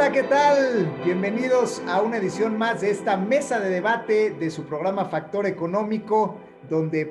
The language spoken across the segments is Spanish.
Hola, ¿qué tal? Bienvenidos a una edición más de esta mesa de debate de su programa Factor Económico, donde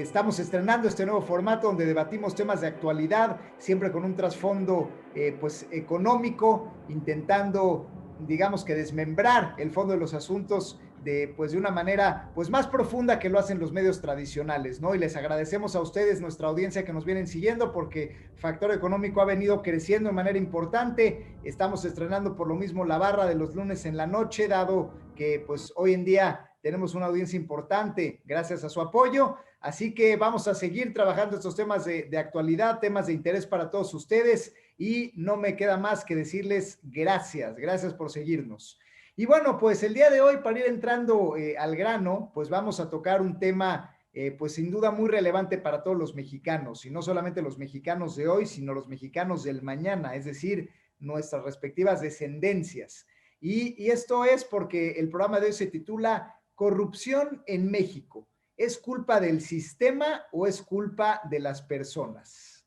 estamos estrenando este nuevo formato donde debatimos temas de actualidad, siempre con un trasfondo económico, intentando, digamos que desmembrar el fondo de los asuntos de una manera más profunda que lo hacen los medios tradicionales, ¿no? Y les agradecemos a ustedes, nuestra audiencia que nos vienen siguiendo, porque Factor Económico ha venido creciendo de manera importante. Estamos estrenando por lo mismo la barra de los lunes en la noche, dado que pues hoy en día tenemos una audiencia importante gracias a su apoyo. Así que vamos a seguir trabajando estos temas de actualidad, temas de interés para todos ustedes, y no me queda más que decirles gracias por seguirnos. Y bueno, pues el día de hoy, para ir entrando al grano, pues vamos a tocar un tema pues sin duda muy relevante para todos los mexicanos, y no solamente los mexicanos de hoy, sino los mexicanos del mañana, es decir, nuestras respectivas descendencias. Y esto es porque el programa de hoy se titula Corrupción en México. ¿Es culpa del sistema o es culpa de las personas?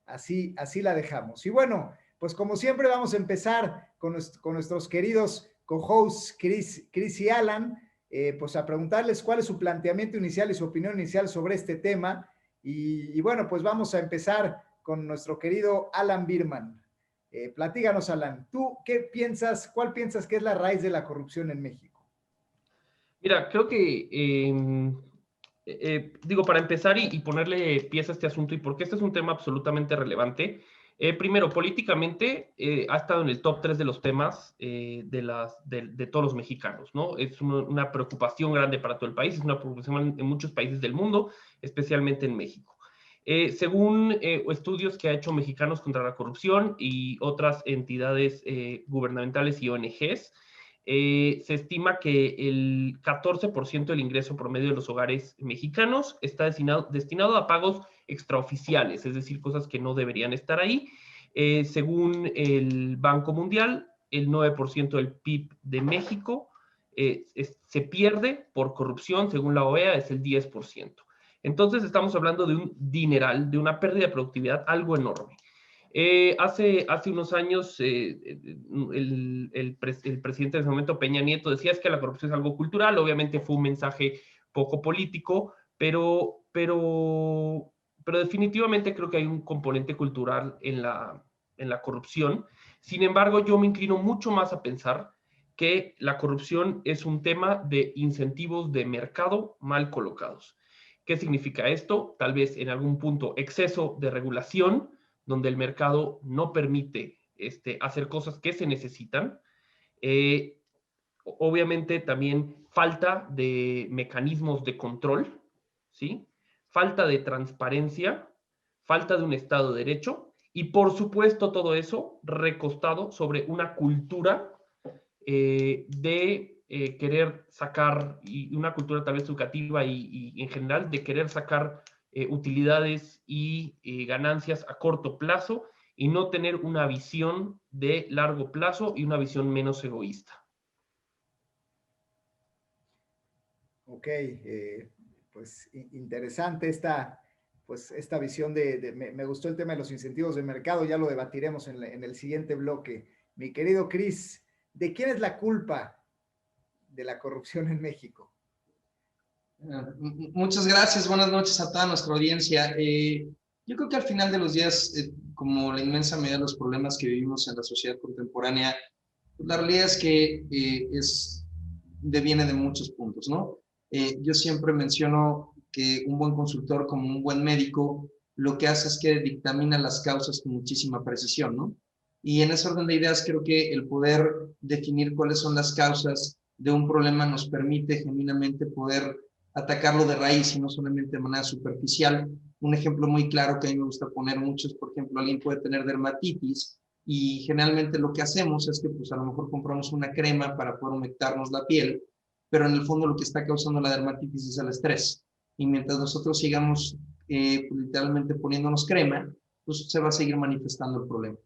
Así la dejamos. Y bueno, pues como siempre vamos a empezar con nuestros queridos co-hosts Chris y Alan, pues a preguntarles cuál es su planteamiento inicial y su opinión inicial sobre este tema. Y bueno, pues vamos a empezar con nuestro querido Alan Birman. Platíganos, Alan, ¿tú qué piensas, cuál piensas que es la raíz de la corrupción en México? Mira, creo que, digo, para empezar y ponerle pies a este asunto, y porque este es un tema absolutamente relevante, primero, políticamente ha estado en el top 3 de los temas de todos los mexicanos, ¿no? Es una preocupación grande para todo el país, es una preocupación en muchos países del mundo, especialmente en México. Según estudios que ha hecho Mexicanos contra la Corrupción y otras entidades gubernamentales y ONGs, se estima que el 14% del ingreso promedio de los hogares mexicanos está destinado a pagos extraoficiales, es decir, cosas que no deberían estar ahí. Según el Banco Mundial, el 9% del PIB de México se pierde por corrupción, según la OEA es el 10%. Entonces estamos hablando de un dineral, de una pérdida de productividad, algo enorme. Hace unos años el presidente de ese momento, Peña Nieto, decía es que la corrupción es algo cultural. Obviamente fue un mensaje poco político, pero definitivamente creo que hay un componente cultural en la corrupción. Sin embargo, yo me inclino mucho más a pensar que la corrupción es un tema de incentivos de mercado mal colocados. ¿Qué significa esto? Tal vez en algún punto exceso de regulación, donde el mercado no permite hacer cosas que se necesitan. Eh, Obviamente también falta de mecanismos de control, ¿sí? Falta de transparencia, falta de un Estado de Derecho, y por supuesto todo eso recostado sobre una cultura de querer sacar, y una cultura tal vez educativa y en general, de querer sacar utilidades y ganancias a corto plazo y no tener una visión de largo plazo y una visión menos egoísta. Ok, pues interesante esta visión me gustó el tema de los incentivos de mercado, ya lo debatiremos en el siguiente bloque. Mi querido Chris, ¿de quién es la culpa de la corrupción en México? Muchas gracias, buenas noches a toda nuestra audiencia. Yo creo que al final de los días, como la inmensa mayoría de los problemas que vivimos en la sociedad contemporánea, pues la realidad es que deviene de muchos puntos, ¿no? Yo siempre menciono que un buen consultor, como un buen médico, lo que hace es que dictamina las causas con muchísima precisión, ¿no? Y en ese orden de ideas creo que el poder definir cuáles son las causas de un problema nos permite genuinamente poder atacarlo de raíz y no solamente de manera superficial. Un ejemplo muy claro que a mí me gusta poner mucho es, por ejemplo, alguien puede tener dermatitis y generalmente lo que hacemos es que pues a lo mejor compramos una crema para poder humectarnos la piel, pero en el fondo lo que está causando la dermatitis es el estrés. Y mientras nosotros sigamos literalmente poniéndonos crema, pues se va a seguir manifestando el problema.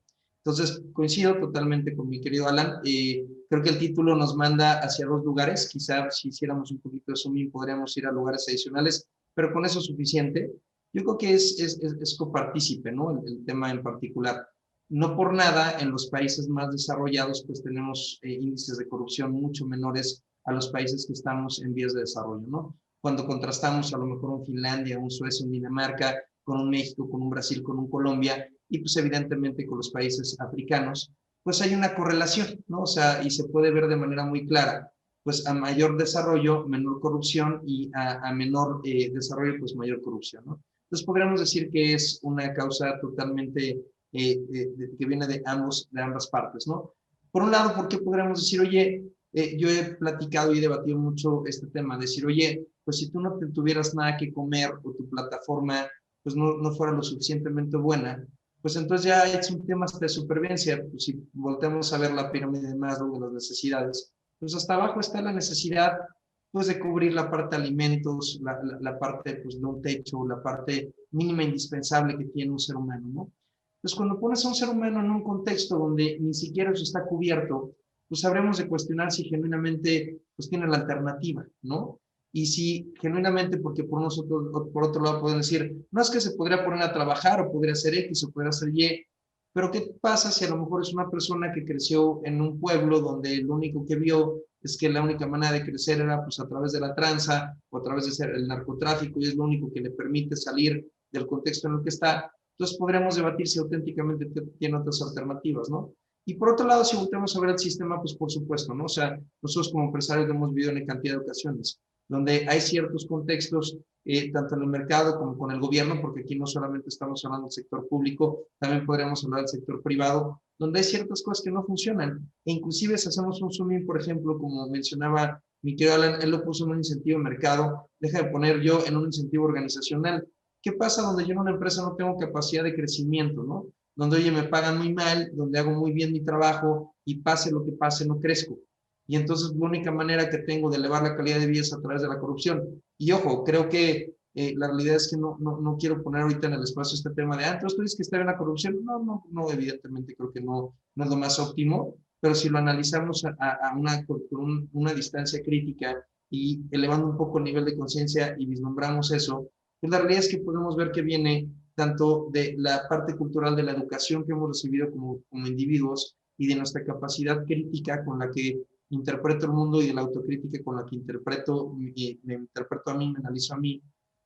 Entonces, coincido totalmente con mi querido Alan. Creo que el título nos manda hacia dos lugares. Quizá si hiciéramos un poquito de zooming podríamos ir a lugares adicionales, pero con eso es suficiente. Yo creo que es copartícipe, ¿no? El tema en particular. No por nada, en los países más desarrollados, pues tenemos índices de corrupción mucho menores a los países que estamos en vías de desarrollo, ¿no? Cuando contrastamos a lo mejor un Finlandia, un Suecia, un Dinamarca, con un México, con un Brasil, con un Colombia, y pues evidentemente con los países africanos, pues hay una correlación, ¿no? O sea, y se puede ver de manera muy clara, pues a mayor desarrollo, menor corrupción, y a menor desarrollo, pues mayor corrupción, ¿no? Entonces podríamos decir que es una causa totalmente que viene de ambas partes, ¿no? Por un lado, ¿por qué podríamos decir, oye, yo he platicado y he debatido mucho este tema, decir, oye, pues si tú no te tuvieras nada que comer o tu plataforma pues no fuera lo suficientemente buena, pues entonces ya es un tema de supervivencia. Pues si volteamos a ver la pirámide de Maslow de las necesidades, pues hasta abajo está la necesidad pues de cubrir la parte de alimentos, la parte pues de un techo, la parte mínima indispensable que tiene un ser humano, ¿no? Entonces, cuando pones a un ser humano en un contexto donde ni siquiera eso está cubierto, pues habremos de cuestionar si genuinamente pues tiene la alternativa, ¿no? Y si genuinamente, porque por nosotros, por otro lado pueden decir, no es que se podría poner a trabajar o podría hacer X o podría hacer Y, pero ¿qué pasa si a lo mejor es una persona que creció en un pueblo donde lo único que vio es que la única manera de crecer era pues a través de la tranza o a través de ser el narcotráfico y es lo único que le permite salir del contexto en el que está? Entonces podremos debatir si auténticamente tiene otras alternativas, ¿no? Y por otro lado, si volvemos a ver el sistema, pues por supuesto, ¿no? O sea, nosotros como empresarios lo hemos vivido en cantidad de ocasiones, donde hay ciertos contextos, tanto en el mercado como con el gobierno, porque aquí no solamente estamos hablando del sector público, también podríamos hablar del sector privado, donde hay ciertas cosas que no funcionan. E inclusive si hacemos un zoom in, por ejemplo, como mencionaba mi querido Alan, él lo puso en un incentivo de mercado, deja de poner yo en un incentivo organizacional. ¿Qué pasa donde yo en una empresa no tengo capacidad de crecimiento, ¿no? Donde, oye, me pagan muy mal, donde hago muy bien mi trabajo y pase lo que pase, no crezco. Y entonces la única manera que tengo de elevar la calidad de vida es a través de la corrupción. Y ojo, creo que la realidad es que no quiero poner ahorita en el espacio este tema de, entonces tú dices que está bien la corrupción. No, evidentemente creo que no es lo más óptimo, pero si lo analizamos con una distancia crítica y elevando un poco el nivel de conciencia y vislumbramos eso, pues la realidad es que podemos ver que viene tanto de la parte cultural de la educación que hemos recibido como individuos y de nuestra capacidad crítica con la que interpreto el mundo y de la autocrítica con la que me interpreto a mí, me analizo a mí.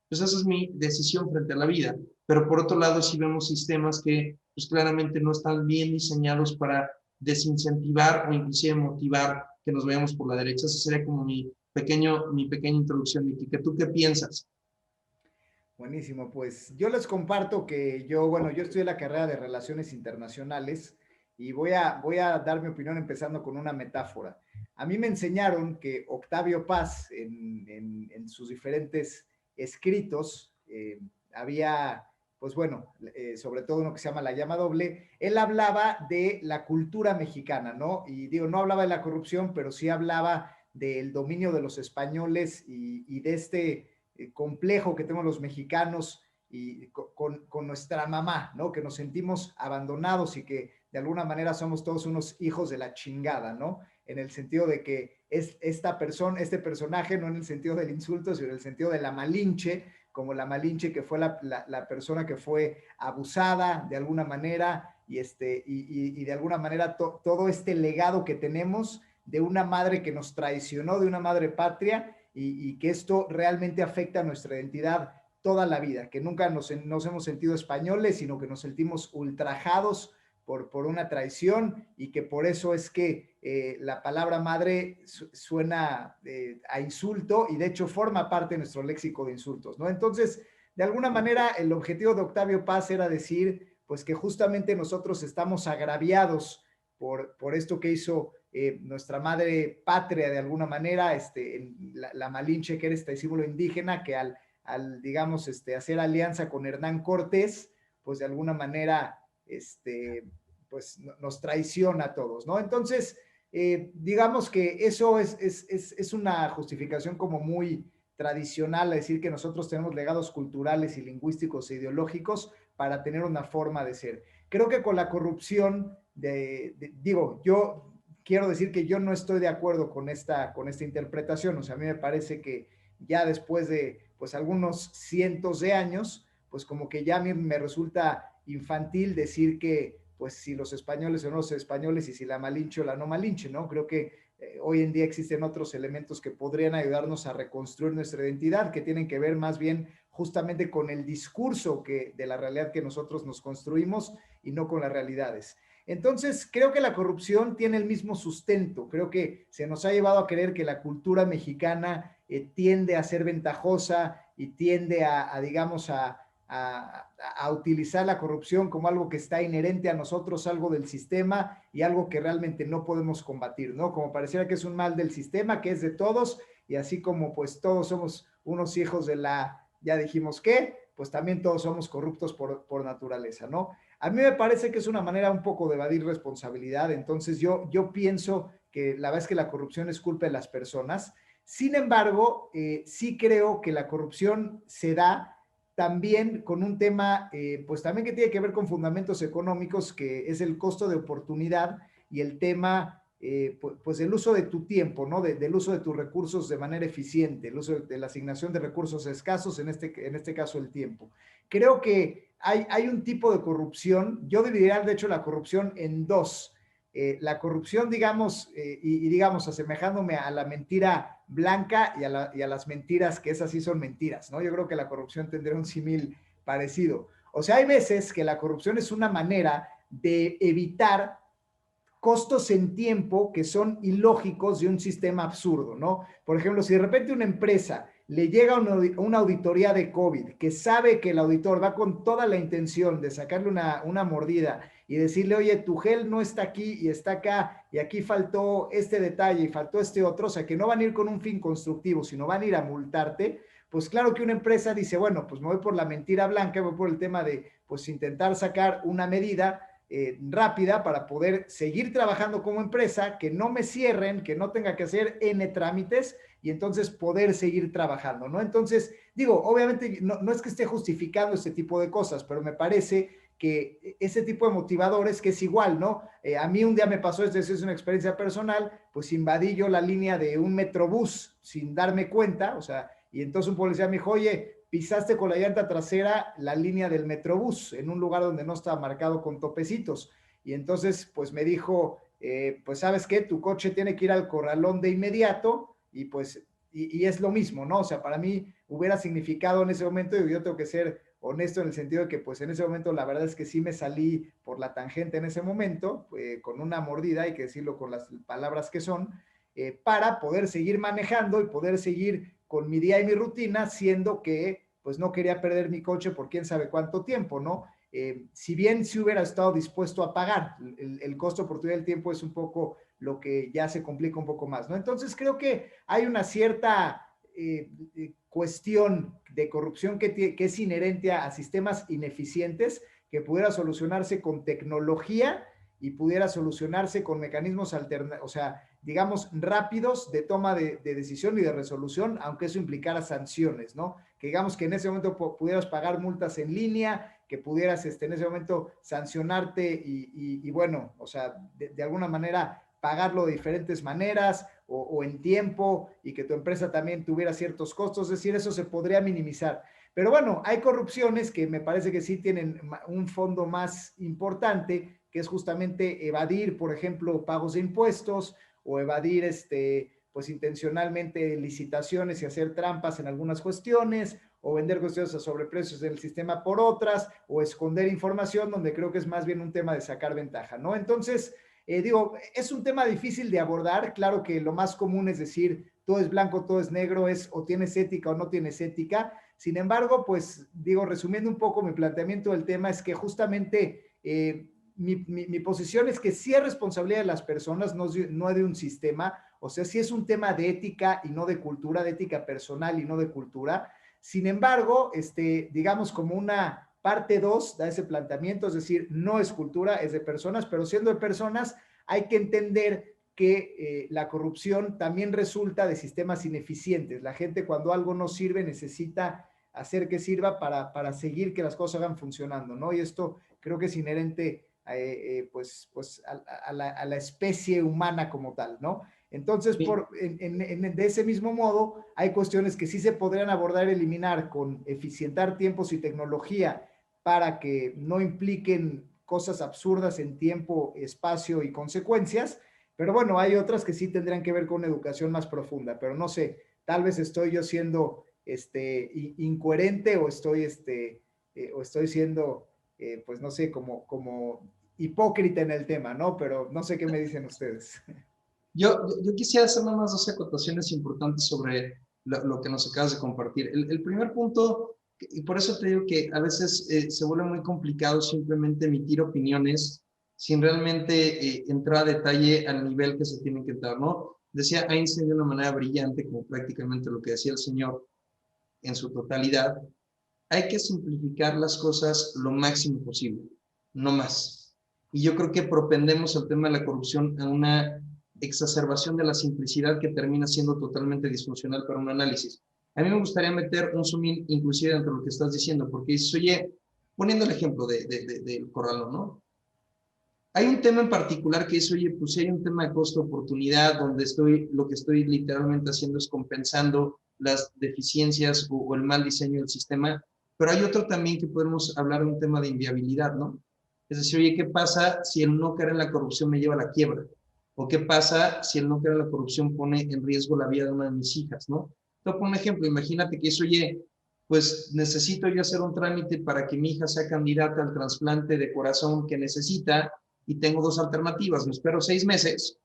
Pues esa es mi decisión frente a la vida. Pero por otro lado, sí vemos sistemas que pues claramente no están bien diseñados para desincentivar o inclusive motivar que nos vayamos por la derecha. Esa sería como mi pequeña introducción, Miki. ¿Tú qué piensas? Buenísimo, pues yo les comparto que yo estudié la carrera de Relaciones Internacionales y voy a dar mi opinión empezando con una metáfora. A mí me enseñaron que Octavio Paz, en sus diferentes escritos, pues bueno, sobre todo uno que se llama La Llama Doble, él hablaba de la cultura mexicana, ¿no? Y digo, no hablaba de la corrupción, pero sí hablaba del dominio de los españoles y de este complejo que tenemos los mexicanos y con nuestra mamá, ¿no? Que nos sentimos abandonados y que de alguna manera somos todos unos hijos de la chingada, ¿no? En el sentido de que es este personaje, no en el sentido del insulto, sino en el sentido de la Malinche, como la Malinche que fue la persona que fue abusada de alguna manera y de alguna manera todo este legado que tenemos de una madre que nos traicionó, de una madre patria y que esto realmente afecta a nuestra identidad toda la vida, que nunca nos hemos sentido españoles, sino que nos sentimos ultrajados por una traición y que por eso es que la palabra madre suena a insulto y de hecho forma parte de nuestro léxico de insultos, ¿no? Entonces, de alguna manera, el objetivo de Octavio Paz era decir, pues que justamente nosotros estamos agraviados por esto que hizo nuestra madre patria de alguna manera, la Malinche, que era este símbolo indígena, que digamos, hacer alianza con Hernán Cortés, pues de alguna manera, pues nos traiciona a todos, ¿no? Entonces, digamos que eso es una justificación como muy tradicional, a decir que nosotros tenemos legados culturales y lingüísticos e ideológicos para tener una forma de ser. Creo que con la corrupción, digo, yo quiero decir que yo no estoy de acuerdo con esta interpretación. O sea, a mí me parece que ya después de pues algunos cientos de años, pues como que ya a mí me resulta infantil decir que pues si los españoles o no los españoles y si la Malinche o la no Malinche, ¿no? Creo que hoy en día existen otros elementos que podrían ayudarnos a reconstruir nuestra identidad, que tienen que ver más bien justamente con el discurso de la realidad que nosotros nos construimos y no con las realidades. Entonces, creo que la corrupción tiene el mismo sustento. Creo que se nos ha llevado a creer que la cultura mexicana tiende a ser ventajosa y tiende digamos, a utilizar la corrupción como algo que está inherente a nosotros, algo del sistema y algo que realmente no podemos combatir, ¿no? Como pareciera que es un mal del sistema, que es de todos, y así como pues todos somos unos hijos de ya dijimos qué, pues también todos somos corruptos por naturaleza, ¿no? A mí me parece que es una manera un poco de evadir responsabilidad, entonces yo pienso que la verdad es que la corrupción es culpa de las personas. Sin embargo, sí creo que la corrupción se da también con un tema, pues también que tiene que ver con fundamentos económicos, que es el costo de oportunidad y el tema, pues del uso de tu tiempo, ¿no? Del uso de tus recursos de manera eficiente, el uso de la asignación de recursos escasos, en este caso el tiempo. Creo que hay un tipo de corrupción, yo dividiría de hecho la corrupción en dos. La corrupción, digamos, digamos, asemejándome a la mentira blanca y a las mentiras, que esas sí son mentiras, ¿no? Yo creo que la corrupción tendría un símil parecido. O sea, hay veces que la corrupción es una manera de evitar costos en tiempo que son ilógicos de un sistema absurdo, ¿no? Por ejemplo, si de repente una empresa le llega una auditoría de COVID, que sabe que el auditor va con toda la intención de sacarle una mordida y decirle, oye, tu gel no está aquí y está acá, y aquí faltó este detalle y faltó este otro, o sea, que no van a ir con un fin constructivo, sino van a ir a multarte, pues claro que una empresa dice, bueno, pues me voy por la mentira blanca, voy por el tema de, pues, intentar sacar una medida rápida para poder seguir trabajando como empresa, que no me cierren, que no tenga que hacer N trámites y entonces poder seguir trabajando, ¿no? Entonces, digo, obviamente no es que esté justificando este tipo de cosas, pero me parece que ese tipo de motivadores, que es igual, ¿no? A mí un día me pasó, es una experiencia personal, pues invadí yo la línea de un metrobús sin darme cuenta, o sea, y entonces un policía me dijo, oye, pisaste con la llanta trasera la línea del metrobús en un lugar donde no estaba marcado con topecitos. Y entonces, pues me dijo, pues sabes qué, tu coche tiene que ir al corralón de inmediato y pues, y es lo mismo, ¿no? O sea, para mí hubiera significado en ese momento, y yo tengo que ser honesto en el sentido de que pues en ese momento la verdad es que sí me salí por la tangente en ese momento, con una mordida, hay que decirlo con las palabras que son, para poder seguir manejando y poder seguir con mi día y mi rutina, siendo que pues no quería perder mi coche por quién sabe cuánto tiempo, ¿no? Si bien sí hubiera estado dispuesto a pagar, el costo de oportunidad del tiempo es un poco lo que ya se complica un poco más, ¿no? Entonces creo que hay una cierta cuestión de corrupción que es inherente a sistemas ineficientes que pudiera solucionarse con tecnología y pudiera solucionarse con mecanismos alternativos, o sea, digamos, rápidos de toma de decisión y de resolución, aunque eso implicara sanciones, ¿no? Que digamos que en ese momento pudieras pagar multas en línea, que pudieras en ese momento sancionarte y bueno, o sea, de alguna manera pagarlo de diferentes maneras o en tiempo y que tu empresa también tuviera ciertos costos, es decir, eso se podría minimizar. Pero bueno, hay corrupciones que me parece que sí tienen un fondo más importante, que es justamente evadir, por ejemplo, pagos de impuestos o evadir pues intencionalmente licitaciones y hacer trampas en algunas cuestiones, o vender cuestiones a sobreprecios en el sistema por otras, o esconder información, donde creo que es más bien un tema de sacar ventaja, ¿no? Entonces, digo, es un tema difícil de abordar. Claro que lo más común es decir, todo es blanco, todo es negro, es o tienes ética o no tienes ética. Sin embargo, pues digo, resumiendo un poco mi planteamiento del tema, es que justamente mi posición es que sí es responsabilidad de las personas, no de un sistema. O sea, sí es un tema de ética y no de cultura, de ética personal y no de cultura. Sin embargo, digamos como una parte 2 da ese planteamiento, es decir, no es cultura, es de personas, pero siendo de personas hay que entender que la corrupción también resulta de sistemas ineficientes. La gente cuando algo no sirve necesita hacer que sirva para seguir que las cosas hagan funcionando, ¿no? Y esto creo que es inherente pues a la especie humana como tal, ¿no? Entonces, de ese mismo modo, hay cuestiones que sí se podrían abordar, eliminar con eficientar tiempos y tecnología para que no impliquen cosas absurdas en tiempo, espacio y consecuencias, pero bueno, hay otras que sí tendrían que ver con una educación más profunda, pero no sé, tal vez estoy yo siendo incoherente o estoy siendo, pues no sé, como hipócrita en el tema, ¿no? Pero no sé qué me dicen ustedes. Yo quisiera hacer nada más dos acotaciones importantes sobre lo que nos acabas de compartir. El primer punto, y por eso te digo que a veces se vuelve muy complicado simplemente emitir opiniones sin realmente entrar a detalle al nivel que se tienen que entrar, ¿no? Decía Einstein de una manera brillante, como prácticamente lo que decía el señor en su totalidad, hay que simplificar las cosas lo máximo posible, no más. Y yo creo que propendemos al tema de la corrupción a una exacerbación de la simplicidad que termina siendo totalmente disfuncional para un análisis. A mí me gustaría meter un zoom in inclusive entre lo que estás diciendo, porque dices, oye, poniendo el ejemplo del corralón, ¿no? Hay un tema en particular que es, oye, pues si hay un tema de costo-oportunidad donde lo que estoy literalmente haciendo es compensando las deficiencias o el mal diseño del sistema, pero hay otro también que podemos hablar de un tema de inviabilidad, ¿no? Es decir, oye, ¿qué pasa si el no caer en la corrupción me lleva a la quiebra? ¿O qué pasa si el no caer en la corrupción pone en riesgo la vida de una de mis hijas, ¿no? Te pongo un ejemplo, imagínate que es, oye, pues necesito yo hacer un trámite para que mi hija sea candidata al trasplante de corazón que necesita, y tengo dos alternativas. Me espero 6 meses,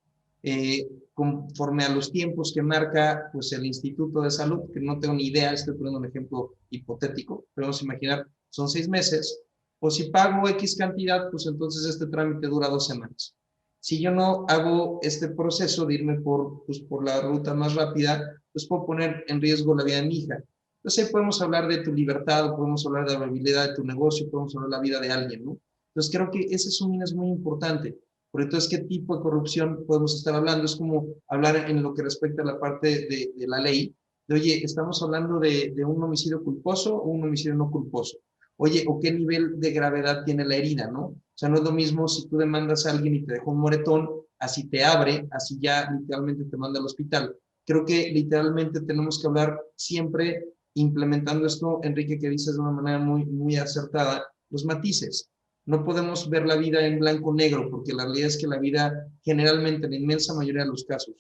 conforme a los tiempos que marca pues, el Instituto de Salud, que no tengo ni idea, estoy poniendo un ejemplo hipotético, pero vamos a imaginar, son 6 meses, o si pago X cantidad, pues entonces este trámite dura 2 semanas. Si yo no hago este proceso de irme por la ruta más rápida, pues puedo poner en riesgo la vida de mi hija. Entonces podemos hablar de tu libertad, podemos hablar de la viabilidad de tu negocio, podemos hablar de la vida de alguien, ¿no? Entonces creo que ese zoom es muy importante. Porque entonces, ¿qué tipo de corrupción podemos estar hablando? Es como hablar en lo que respecta a la parte de la ley. De, oye, ¿estamos hablando de un homicidio culposo o un homicidio no culposo? Oye, ¿o qué nivel de gravedad tiene la herida, no? O sea, no es lo mismo si tú demandas a alguien y te dejó un moretón, así te abre, así ya literalmente te manda al hospital. Creo que literalmente tenemos que hablar siempre implementando esto, Enrique, que dices de una manera muy, muy acertada, los matices. No podemos ver la vida en blanco-negro, porque la realidad es que la vida generalmente, en la inmensa mayoría de los casos,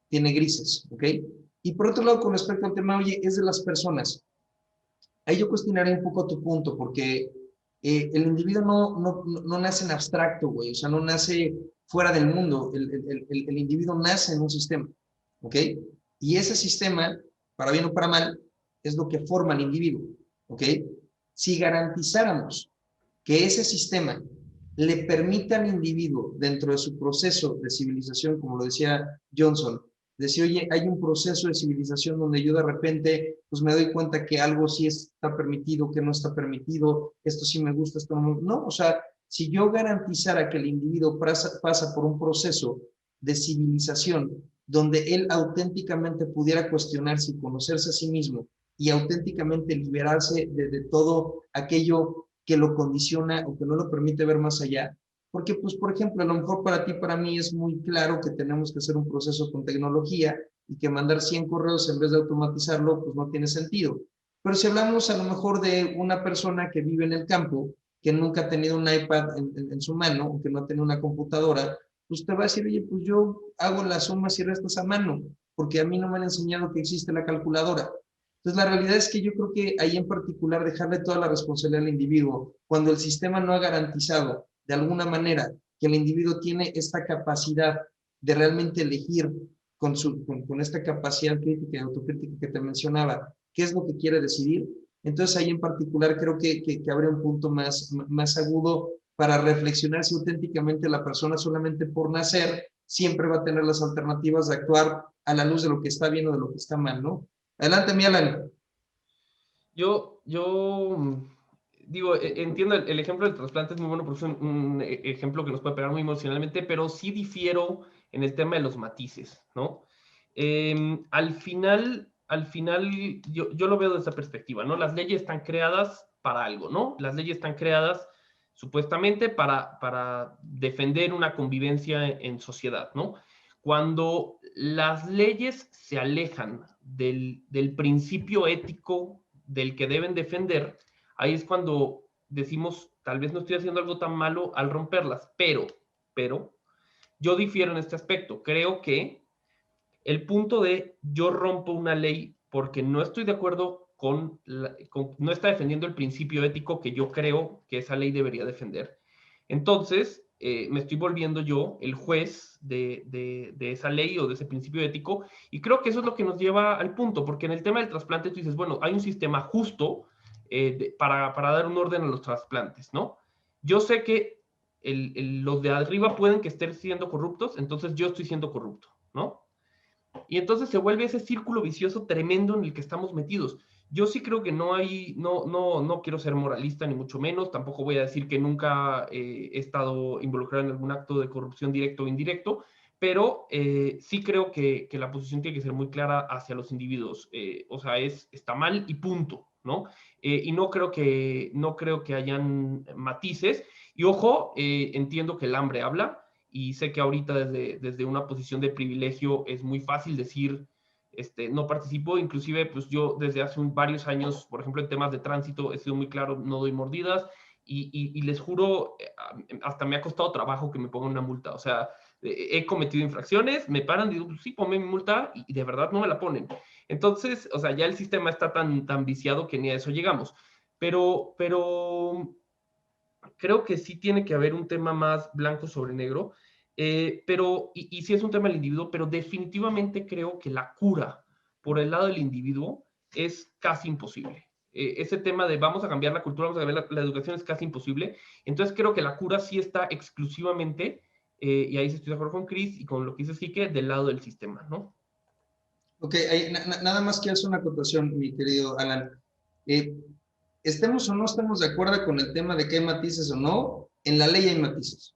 tiene grises, ¿ok? Y por otro lado, con respecto al tema, oye, es de las personas. Ahí yo cuestionaría un poco tu punto, porque el individuo no nace en abstracto, güey, o sea, no nace fuera del mundo, el individuo nace en un sistema, ¿ok? Y ese sistema, para bien o para mal, es lo que forma al individuo, ¿ok? Si garantizáramos que ese sistema le permita al individuo, dentro de su proceso de civilización, como lo decía Johnson, decir, oye, hay un proceso de civilización donde yo de repente pues me doy cuenta que algo sí está permitido, que no está permitido, esto sí me gusta, esto no, no, o sea, si yo garantizara que el individuo pasa por un proceso de civilización donde él auténticamente pudiera cuestionarse y conocerse a sí mismo y auténticamente liberarse de todo aquello que lo condiciona o que no lo permite ver más allá. Porque, pues, por ejemplo, a lo mejor para ti, para mí es muy claro que tenemos que hacer un proceso con tecnología y que mandar 100 correos en vez de automatizarlo, pues no tiene sentido. Pero si hablamos a lo mejor de una persona que vive en el campo, que nunca ha tenido un iPad en su mano, o que no ha tenido una computadora, pues te va a decir, oye, pues yo hago las sumas y restas a mano, porque a mí no me han enseñado que existe la calculadora. Entonces, la realidad es que yo creo que ahí en particular dejarle toda la responsabilidad al individuo, cuando el sistema no ha garantizado de alguna manera que el individuo tiene esta capacidad de realmente elegir con esta capacidad crítica y autocrítica que te mencionaba, qué es lo que quiere decidir. Entonces, ahí en particular creo que habría un punto más agudo para reflexionar si auténticamente la persona solamente por nacer siempre va a tener las alternativas de actuar a la luz de lo que está bien o de lo que está mal, ¿no? Adelante, mi Alan. Yo digo, entiendo el ejemplo del trasplante es muy bueno porque es un ejemplo que nos puede pegar muy emocionalmente, pero sí difiero en el tema de los matices, ¿no? Al final yo lo veo desde esa perspectiva, ¿no? Las leyes están creadas para algo, ¿no? Las leyes están creadas supuestamente para defender una convivencia en sociedad, ¿no? Cuando las leyes se alejan del principio ético del que deben defender, ahí es cuando decimos, tal vez no estoy haciendo algo tan malo al romperlas, pero yo difiero en este aspecto. Creo que el punto de yo rompo una ley porque no estoy de acuerdo no está defendiendo el principio ético que yo creo que esa ley debería defender. Entonces, me estoy volviendo yo el juez de esa ley o de ese principio ético, y creo que eso es lo que nos lleva al punto, porque en el tema del trasplante tú dices, bueno, hay un sistema justo para dar un orden a los trasplantes, ¿no? Yo sé que los de arriba pueden que estén siendo corruptos, entonces yo estoy siendo corrupto, ¿no? Y entonces se vuelve ese círculo vicioso tremendo en el que estamos metidos. Yo sí creo que no quiero ser moralista ni mucho menos, tampoco voy a decir que nunca he estado involucrado en algún acto de corrupción directo o indirecto, pero sí creo que la posición tiene que ser muy clara hacia los individuos. O sea, está mal y punto, ¿no? Y no creo que hayan matices. Y ojo, entiendo que el hambre habla, y sé que ahorita desde una posición de privilegio es muy fácil decir, no participo. Inclusive pues yo desde hace varios años, por ejemplo en temas de tránsito, he sido muy claro, no doy mordidas, y les juro, hasta me ha costado trabajo que me pongan una multa. O sea, he cometido infracciones, me paran, digo, pues sí, ponme mi multa, y de verdad no me la ponen. Entonces, o sea, ya el sistema está tan viciado que ni a eso llegamos. Pero creo que sí tiene que haber un tema más blanco sobre negro, y sí es un tema del individuo, pero definitivamente creo que la cura por el lado del individuo es casi imposible. Ese tema de vamos a cambiar la cultura, vamos a cambiar la educación es casi imposible. Entonces creo que la cura sí está exclusivamente, y ahí sí estoy de acuerdo con Chris y con lo que dice Sique, del lado del sistema, ¿no? Ok, nada más quiero hacer una acotación, mi querido Alan. Estemos o no estemos de acuerdo con el tema de que hay matices o no, en la ley hay matices.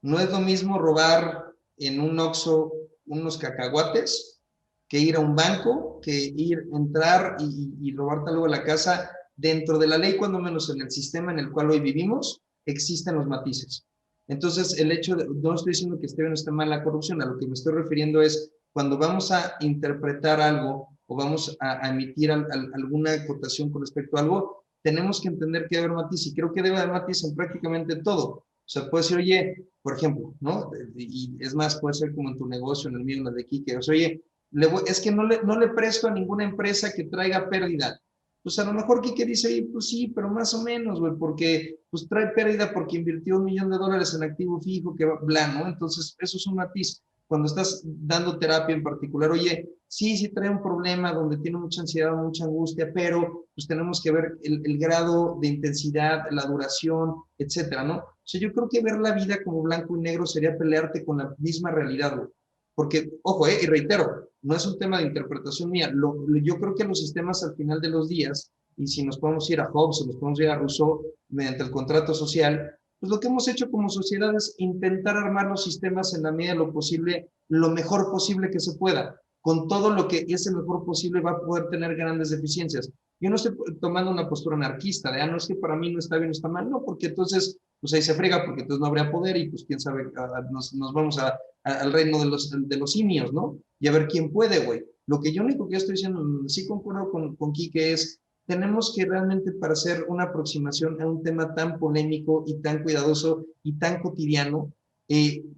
No es lo mismo robar en un Oxxo unos cacahuates que ir a un banco, que entrar y robarte algo a la casa. Dentro de la ley, cuando menos en el sistema en el cual hoy vivimos, existen los matices. Entonces, el hecho de, no estoy diciendo que esté bien o esté mal la corrupción, a lo que me estoy refiriendo es cuando vamos a interpretar algo o vamos a emitir alguna acotación con respecto a algo, tenemos que entender que debe haber matiz, y creo que debe haber matiz en prácticamente todo. O sea, puede decir, oye, por ejemplo, ¿no? Y es más, puede ser como en tu negocio, en el mío, en el de Quique, o sea, oye, es que no le presto a ninguna empresa que traiga pérdida. Pues a lo mejor Quique dice, oye, pues sí, pero más o menos, güey, porque pues trae pérdida porque invirtió $1 millón en activo fijo, que bla, ¿no? Entonces, eso es un matiz. Cuando estás dando terapia en particular, oye, sí trae un problema donde tiene mucha ansiedad, mucha angustia, pero pues tenemos que ver el grado de intensidad, la duración, etcétera, ¿no? O sea, yo creo que ver la vida como blanco y negro sería pelearte con la misma realidad, güey. Porque, ojo, y reitero, no es un tema de interpretación mía. Yo creo que los sistemas al final de los días, y si nos podemos ir a Hobbes o nos podemos ir a Rousseau mediante el contrato social, pues lo que hemos hecho como sociedad es intentar armar los sistemas en la medida de lo posible, lo mejor posible que se pueda. Con todo lo que ese mejor posible va a poder tener grandes deficiencias. Yo no estoy tomando una postura anarquista de, no es que para mí no está bien o está mal, no, porque entonces, pues ahí se frega, porque entonces no habría poder y pues quién sabe, nos vamos al reino de los simios, ¿no? Y a ver quién puede, güey. Lo que yo único que estoy diciendo, sí concuerdo con Quique, es tenemos que realmente, para hacer una aproximación a un tema tan polémico y tan cuidadoso y tan cotidiano,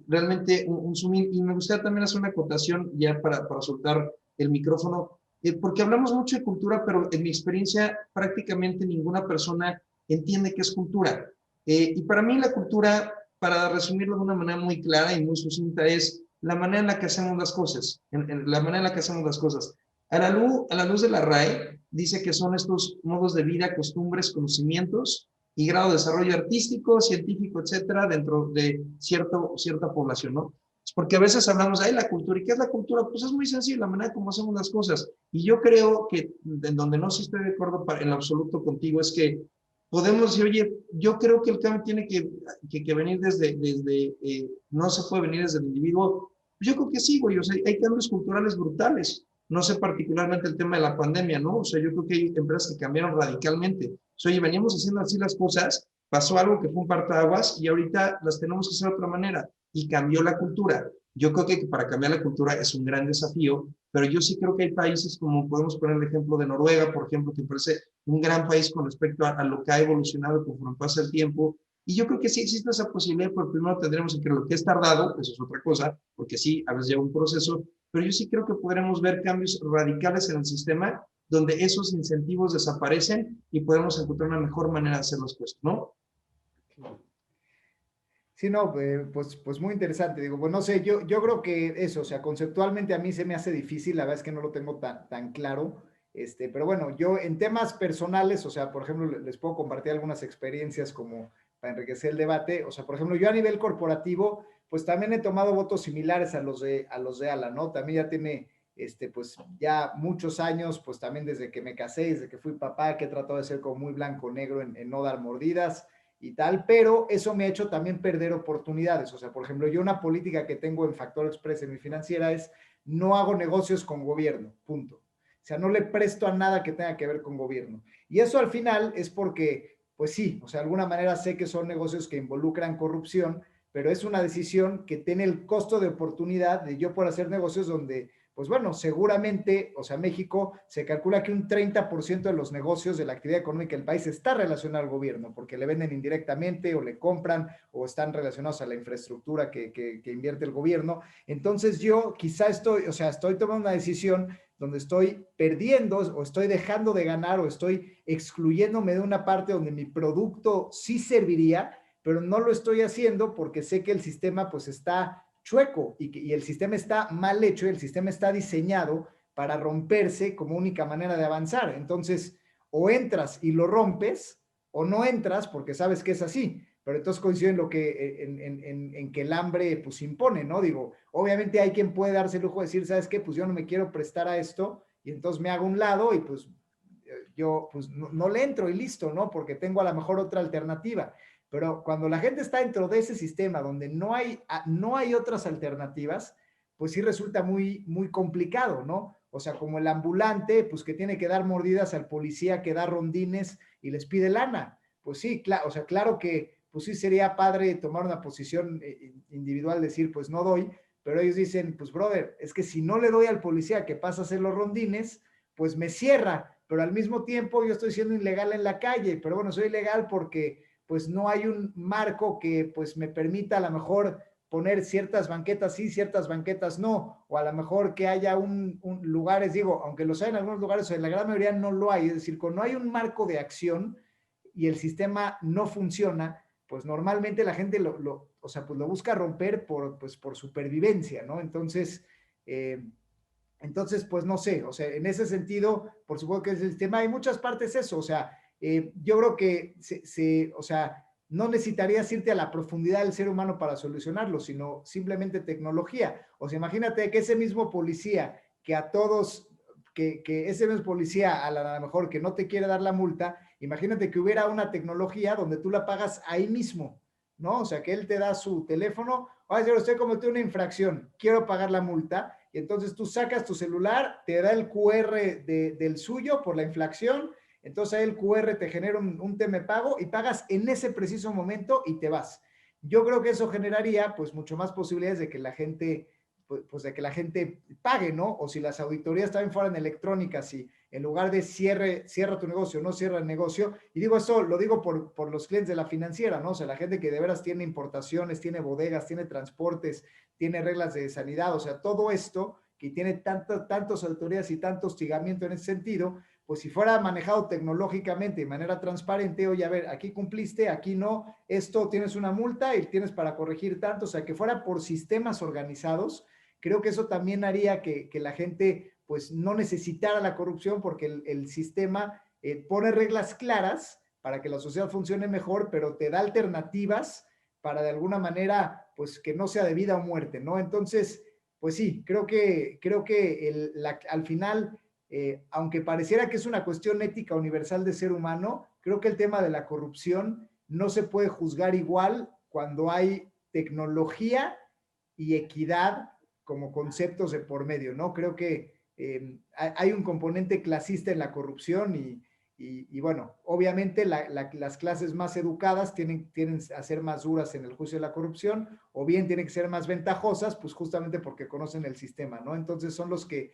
realmente un zoom in. Y me gustaría también hacer una acotación ya para soltar el micrófono, porque hablamos mucho de cultura, pero en mi experiencia prácticamente ninguna persona entiende qué es cultura. Y para mí la cultura, para resumirlo de una manera muy clara y muy sucinta, es la manera en la que hacemos las cosas, la manera en la que hacemos las cosas. A la luz de la RAE, dice que son estos modos de vida, costumbres, conocimientos y grado de desarrollo artístico, científico, etcétera, dentro de cierta población, ¿no? Porque a veces hablamos, la cultura, ¿y qué es la cultura? Pues es muy sencillo, la manera como hacemos las cosas. Y yo creo que, en donde no estoy de acuerdo en absoluto contigo, es que podemos decir, oye, yo creo que el cambio tiene que venir desde no se puede venir desde el individuo. Yo creo que sí, güey, o sea, hay cambios culturales brutales. No sé particularmente el tema de la pandemia, ¿no? O sea, yo creo que hay empresas que cambiaron radicalmente. O sea, oye, veníamos haciendo así las cosas, pasó algo que fue un parteaguas y ahorita las tenemos que hacer de otra manera y cambió la cultura. Yo creo que para cambiar la cultura es un gran desafío, pero yo sí creo que hay países como podemos poner el ejemplo de Noruega, por ejemplo, que me parece un gran país con respecto a lo que ha evolucionado conforme pasa el tiempo. Y yo creo que sí existe esa posibilidad, pero primero tendremos que lo que es tardado, eso es otra cosa, porque sí, a veces lleva un proceso, pero yo sí creo que podremos ver cambios radicales en el sistema donde esos incentivos desaparecen y podemos encontrar una mejor manera de hacer las cosas, ¿no? Sí, no, pues muy interesante. Digo, pues no sé, yo creo que eso, o sea, conceptualmente a mí se me hace difícil, la verdad es que no lo tengo tan claro, pero bueno, yo en temas personales, o sea, por ejemplo, les puedo compartir algunas experiencias como para enriquecer el debate, o sea, por ejemplo, yo a nivel corporativo, pues también he tomado votos similares a los de Ala, ¿no? También ya tiene, pues ya muchos años, pues también desde que me casé, desde que fui papá, que he tratado de ser como muy blanco-negro en no dar mordidas, y tal, pero eso me ha hecho también perder oportunidades. O sea, por ejemplo, yo una política que tengo en Factor Express en mi financiera es no hago negocios con gobierno, punto. O sea, no le presto a nada que tenga que ver con gobierno. Y eso al final es porque, pues sí, o sea, de alguna manera sé que son negocios que involucran corrupción, pero es una decisión que tiene el costo de oportunidad de yo por hacer negocios donde pues bueno, seguramente, o sea, México se calcula que un 30% de los negocios de la actividad económica del país está relacionado al gobierno, porque le venden indirectamente o le compran o están relacionados a la infraestructura que invierte el gobierno. Entonces yo quizá estoy tomando una decisión donde estoy perdiendo o estoy dejando de ganar o estoy excluyéndome de una parte donde mi producto sí serviría, pero no lo estoy haciendo porque sé que el sistema pues está chueco y el sistema está mal hecho y el sistema está diseñado para romperse como única manera de avanzar. Entonces, o entras y lo rompes o no entras porque sabes que es así. Pero entonces coincide en lo que, en que el hambre pues impone, ¿no? Digo, obviamente hay quien puede darse el lujo de decir, ¿sabes qué? Pues yo no me quiero prestar a esto y entonces me hago un lado y pues yo pues no le entro y listo, ¿no? Porque tengo a lo mejor otra alternativa. Pero cuando la gente está dentro de ese sistema donde no hay otras alternativas, pues sí resulta muy complicado, ¿no? O sea, como el ambulante, pues que tiene que dar mordidas al policía que da rondines y les pide lana. Pues sí, o sea, claro que pues sí sería padre tomar una posición individual, decir, pues no doy, pero ellos dicen, pues brother, es que si no le doy al policía que pasa a hacer los rondines, pues me cierra, pero al mismo tiempo yo estoy siendo ilegal en la calle, pero bueno, soy ilegal porque pues no hay un marco que pues me permita a lo mejor poner ciertas banquetas sí, ciertas banquetas no, o a lo mejor que haya lugares, digo, aunque los hay en algunos lugares, en la gran mayoría no lo hay, es decir, cuando no hay un marco de acción y el sistema no funciona, pues normalmente la gente o sea, pues lo busca romper por supervivencia, ¿no? Entonces, pues no sé, o sea, en ese sentido, por supuesto que es el sistema, hay muchas partes eso, o sea, yo creo que o sea, no necesitarías irte a la profundidad del ser humano para solucionarlo, sino simplemente tecnología. O sea, imagínate que ese mismo policía que a todos, que ese mismo policía a lo mejor que no te quiere dar la multa, imagínate que hubiera una tecnología donde tú la pagas ahí mismo, ¿no? O sea, que él te da su teléfono, oye, yo usted cometió una infracción, quiero pagar la multa, y entonces tú sacas tu celular, te da el QR del suyo por la inflación, entonces ahí el QR te genera un tema de pago y pagas en ese preciso momento y te vas. Yo creo que eso generaría pues mucho más posibilidades de que la gente pues de que la gente pague, ¿no? O si las auditorías también fueran electrónicas y en lugar de cierra tu negocio, no cierra el negocio, y digo eso, lo digo por los clientes de la financiera, ¿no? O sea, la gente que de veras tiene importaciones, tiene bodegas, tiene transportes, tiene reglas de sanidad, o sea, todo esto que tiene tantas autoridades y tanto hostigamiento en ese sentido, pues si fuera manejado tecnológicamente de manera transparente, oye, a ver, aquí cumpliste, aquí no, esto tienes una multa y tienes para corregir tanto, o sea, que fuera por sistemas organizados, creo que eso también haría que la gente pues no necesitara la corrupción porque el sistema pone reglas claras para que la sociedad funcione mejor, pero te da alternativas para de alguna manera pues que no sea de vida o muerte, ¿no? Entonces, pues sí, creo que al final, aunque pareciera que es una cuestión ética universal de ser humano, creo que el tema de la corrupción no se puede juzgar igual cuando hay tecnología y equidad como conceptos de por medio, ¿no? Creo que hay un componente clasista en la corrupción y bueno, obviamente las clases más educadas tienen a ser más duras en el juicio de la corrupción o bien tienen que ser más ventajosas, pues justamente porque conocen el sistema, ¿no? Entonces son los que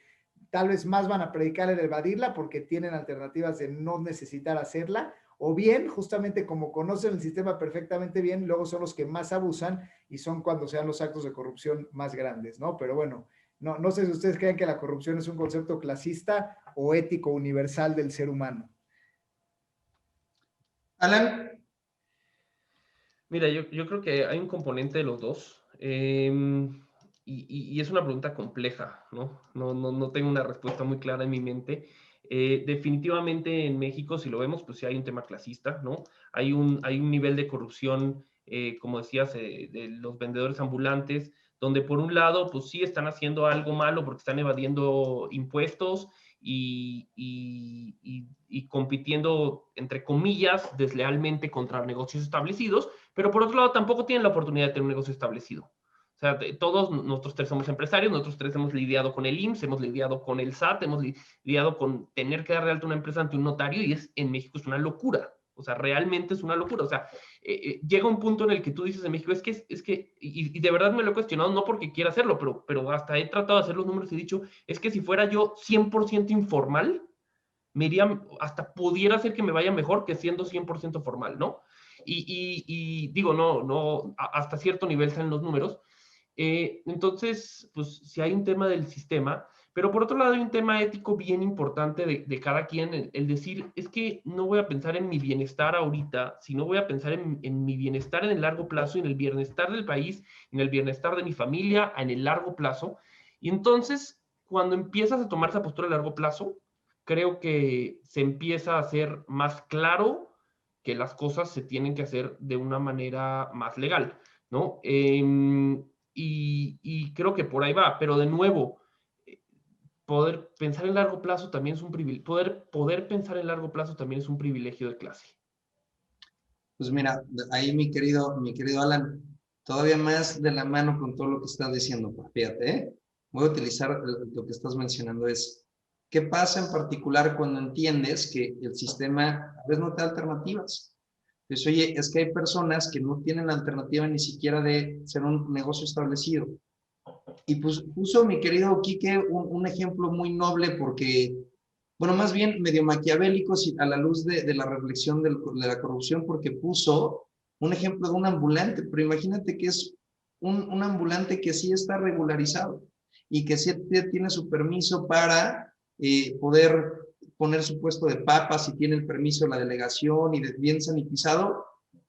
tal vez más van a predicar en evadirla porque tienen alternativas de no necesitar hacerla, o bien, justamente como conocen el sistema perfectamente bien, luego son los que más abusan y son cuando sean los actos de corrupción más grandes, ¿no? Pero bueno, no sé si ustedes creen que la corrupción es un concepto clasista o ético universal del ser humano. Alan. Mira, yo creo que hay un componente de los dos. Y es una pregunta compleja, ¿no? No tengo una respuesta muy clara en mi mente. Definitivamente en México, si lo vemos, pues sí hay un tema clasista, ¿no? Hay un nivel de corrupción, como decías, de los vendedores ambulantes, donde por un lado, pues sí están haciendo algo malo porque están evadiendo impuestos y compitiendo, entre comillas, deslealmente contra negocios establecidos, pero por otro lado tampoco tienen la oportunidad de tener un negocio establecido. O sea, todos nosotros tres somos empresarios, nosotros tres hemos lidiado con el IMSS, hemos lidiado con el SAT, hemos lidiado con tener que dar de alta una empresa ante un notario y en México es una locura. O sea, realmente es una locura. O sea, llega un punto en el que tú dices en México, y de verdad me lo he cuestionado, no porque quiera hacerlo, pero hasta he tratado de hacer los números y he dicho, es que si fuera yo 100% informal, me iría, hasta pudiera ser que me vaya mejor que siendo 100% formal, ¿no? Y digo, hasta cierto nivel salen los números. Entonces, pues si hay un tema del sistema, pero por otro lado hay un tema ético bien importante de cada quien, el decir, es que no voy a pensar en mi bienestar ahorita, sino voy a pensar en mi bienestar en el largo plazo, en el bienestar del país, en el bienestar de mi familia, en el largo plazo. Y entonces, cuando empiezas a tomar esa postura a largo plazo, creo que se empieza a hacer más claro que las cosas se tienen que hacer de una manera más legal, ¿no? Y creo que por ahí va, pero de nuevo, poder pensar en largo plazo también es un privilegio, poder pensar en largo plazo también es un privilegio de clase. Pues mira, ahí mi querido Alan, todavía más de la mano con todo lo que estás diciendo, fíjate, ¿eh? Voy a utilizar lo que estás mencionando, ¿qué pasa en particular cuando entiendes que el sistema a veces no te da alternativas? Pues oye, es que hay personas que no tienen la alternativa ni siquiera de ser un negocio establecido. Y pues puso mi querido Quique un ejemplo muy noble porque, bueno, más bien medio maquiavélico a la luz de la reflexión de la corrupción, porque puso un ejemplo de un ambulante, pero imagínate que es un ambulante que sí está regularizado y que sí tiene su permiso para poder poner su puesto de papas y tiene el permiso de la delegación y de bien sanitizado.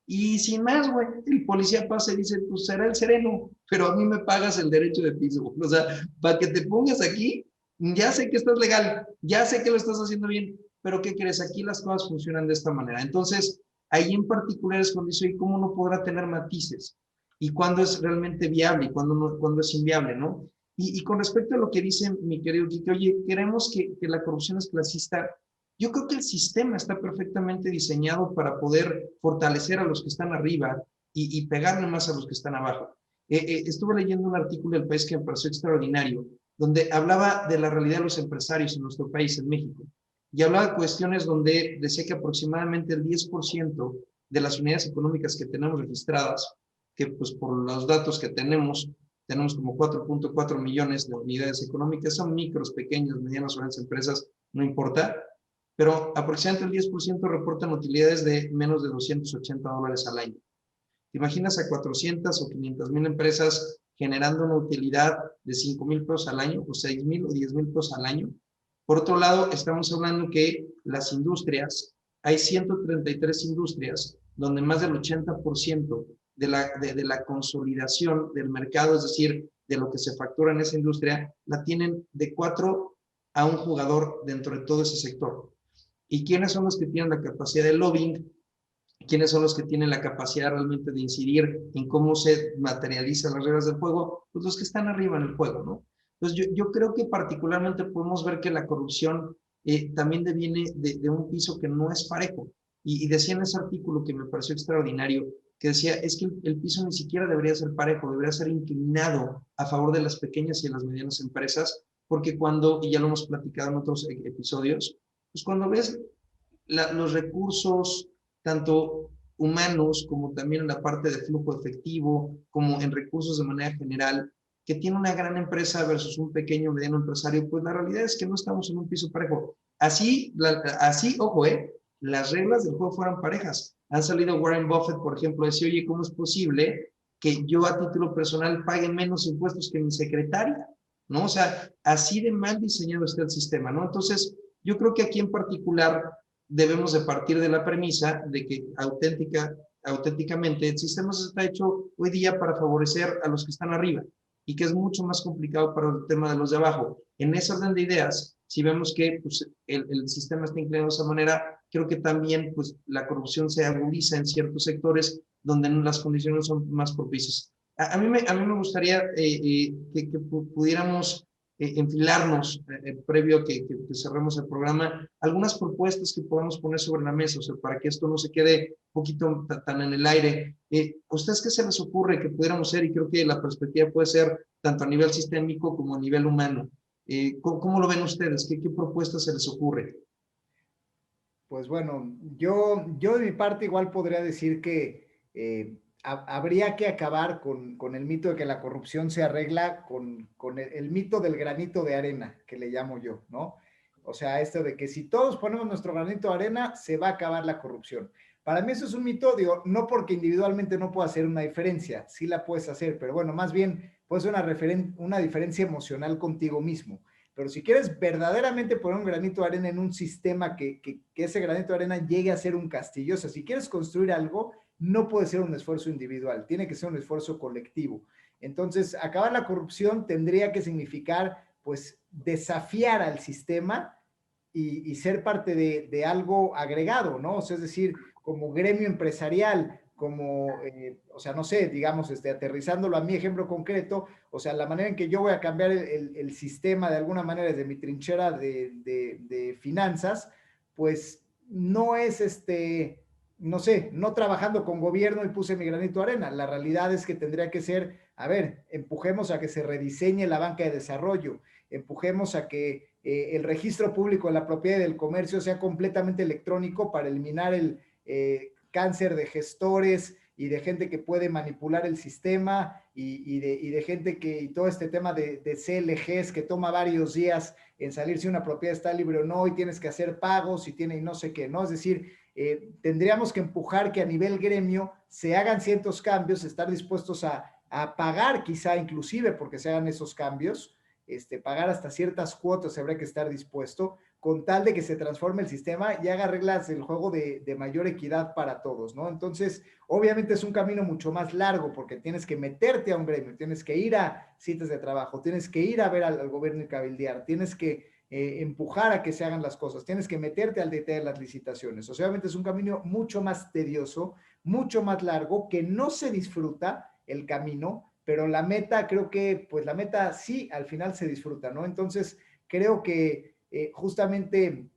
Y sin más, güey, el policía pasa y dice, pues será el sereno, pero a mí me pagas el derecho de piso. O sea, para que te pongas aquí, ya sé que estás legal, ya sé que lo estás haciendo bien, pero ¿qué crees? Aquí las cosas funcionan de esta manera. Entonces, ahí en particular es cuando dice, ¿y cómo no podrá tener matices? ¿Y cuándo es realmente viable y cuándo es inviable, no? Y con respecto a lo que dice mi querido Kike, oye, queremos que la corrupción es clasista. Yo creo que el sistema está perfectamente diseñado para poder fortalecer a los que están arriba y pegarle más a los que están abajo. Estuve leyendo un artículo del país que me pareció extraordinario, donde hablaba de la realidad de los empresarios en nuestro país, en México, y hablaba de cuestiones donde decía que aproximadamente el 10% de las unidades económicas que tenemos registradas, que pues por los datos que tenemos como 4.4 millones de unidades económicas, son micros, pequeñas, medianas o grandes empresas, no importa, pero aproximadamente el 10% reportan utilidades de menos de $280 al año. ¿Te imaginas a 400 o 500 mil empresas generando una utilidad de 5 mil pesos al año, o 6 mil o 10 mil pesos al año? Por otro lado, estamos hablando que las industrias, hay 133 industrias donde más del 80% de la consolidación del mercado, es decir, de lo que se factura en esa industria, la tienen de 4 a un jugador dentro de todo ese sector. ¿Y quiénes son los que tienen la capacidad de lobbying? ¿Quiénes son los que tienen la capacidad realmente de incidir en cómo se materializan las reglas del juego? Pues los que están arriba en el juego, ¿no? Entonces yo creo que particularmente podemos ver que la corrupción también deviene de un piso que no es parejo. Y decía en ese artículo que me pareció extraordinario, que decía, es que el piso ni siquiera debería ser parejo, debería ser inclinado a favor de las pequeñas y las medianas empresas, porque cuando, y ya lo hemos platicado en otros episodios, pues cuando ves los recursos, tanto humanos como también en la parte de flujo efectivo, como en recursos de manera general, que tiene una gran empresa versus un pequeño o mediano empresario, pues la realidad es que no estamos en un piso parejo. Así, ojo, las reglas del juego fueran parejas. Han salido Warren Buffett, por ejemplo, decía, oye, ¿cómo es posible que yo a título personal pague menos impuestos que mi secretaria? ¿No? O sea, así de mal diseñado está el sistema, ¿no? Entonces, yo creo que aquí en particular debemos de partir de la premisa de que auténticamente el sistema se está hecho hoy día para favorecer a los que están arriba y que es mucho más complicado para el tema de los de abajo. En ese orden de ideas, si vemos que pues, el sistema está inclinado de esa manera, creo que también pues, la corrupción se agudiza en ciertos sectores donde las condiciones son más propicias. A mí me gustaría que pudiéramos enfilarnos, previo a que cerremos el programa, algunas propuestas que podamos poner sobre la mesa, o sea, para que esto no se quede un poquito tan en el aire. ¿A ustedes qué se les ocurre que pudiéramos hacer? Y creo que la perspectiva puede ser tanto a nivel sistémico como a nivel humano. ¿Cómo lo ven ustedes? ¿Qué propuestas se les ocurre? Pues bueno, yo de mi parte igual podría decir que habría que acabar con el mito de que la corrupción se arregla con el mito del granito de arena, que le llamo yo, ¿no? O sea, esto de que si todos ponemos nuestro granito de arena, se va a acabar la corrupción. Para mí eso es un mito, digo, no porque individualmente no pueda hacer una diferencia, sí la puedes hacer, pero bueno, más bien puede ser una diferencia emocional contigo mismo. Pero si quieres verdaderamente poner un granito de arena en un sistema que ese granito de arena llegue a ser un castillo, o sea, si quieres construir algo, no puede ser un esfuerzo individual, tiene que ser un esfuerzo colectivo. Entonces, acabar la corrupción tendría que significar, pues, desafiar al sistema y ser parte de algo agregado, ¿no? O sea, es decir, como gremio empresarial, como, o sea, no sé, digamos, aterrizándolo a mi ejemplo concreto, o sea, la manera en que yo voy a cambiar el sistema de alguna manera desde mi trinchera de finanzas, pues no es no sé, no trabajando con gobierno y puse mi granito de arena. La realidad es que tendría que ser, a ver, empujemos a que se rediseñe la banca de desarrollo, empujemos a que el registro público de la propiedad y del comercio sea completamente electrónico para eliminar el cáncer de gestores y de gente que puede manipular el sistema y de gente y todo este tema de CLGs que toma varios días en salir si una propiedad está libre o no y tienes que hacer pagos y tiene y no sé qué, ¿no? Es decir, tendríamos que empujar que a nivel gremio se hagan ciertos cambios, estar dispuestos a pagar quizá inclusive porque se hagan esos cambios, pagar hasta ciertas cuotas habría que estar dispuesto, con tal de que se transforme el sistema y haga reglas del juego de mayor equidad para todos, ¿no? Entonces, obviamente es un camino mucho más largo porque tienes que meterte a un gremio, tienes que ir a citas de trabajo, tienes que ir a ver al gobierno y cabildear, tienes que empujar a que se hagan las cosas, tienes que meterte al detalle de las licitaciones. O sea, obviamente es un camino mucho más tedioso, mucho más largo, que no se disfruta el camino, pero la meta, creo que, pues la meta sí, al final se disfruta, ¿no? Entonces, creo que justamente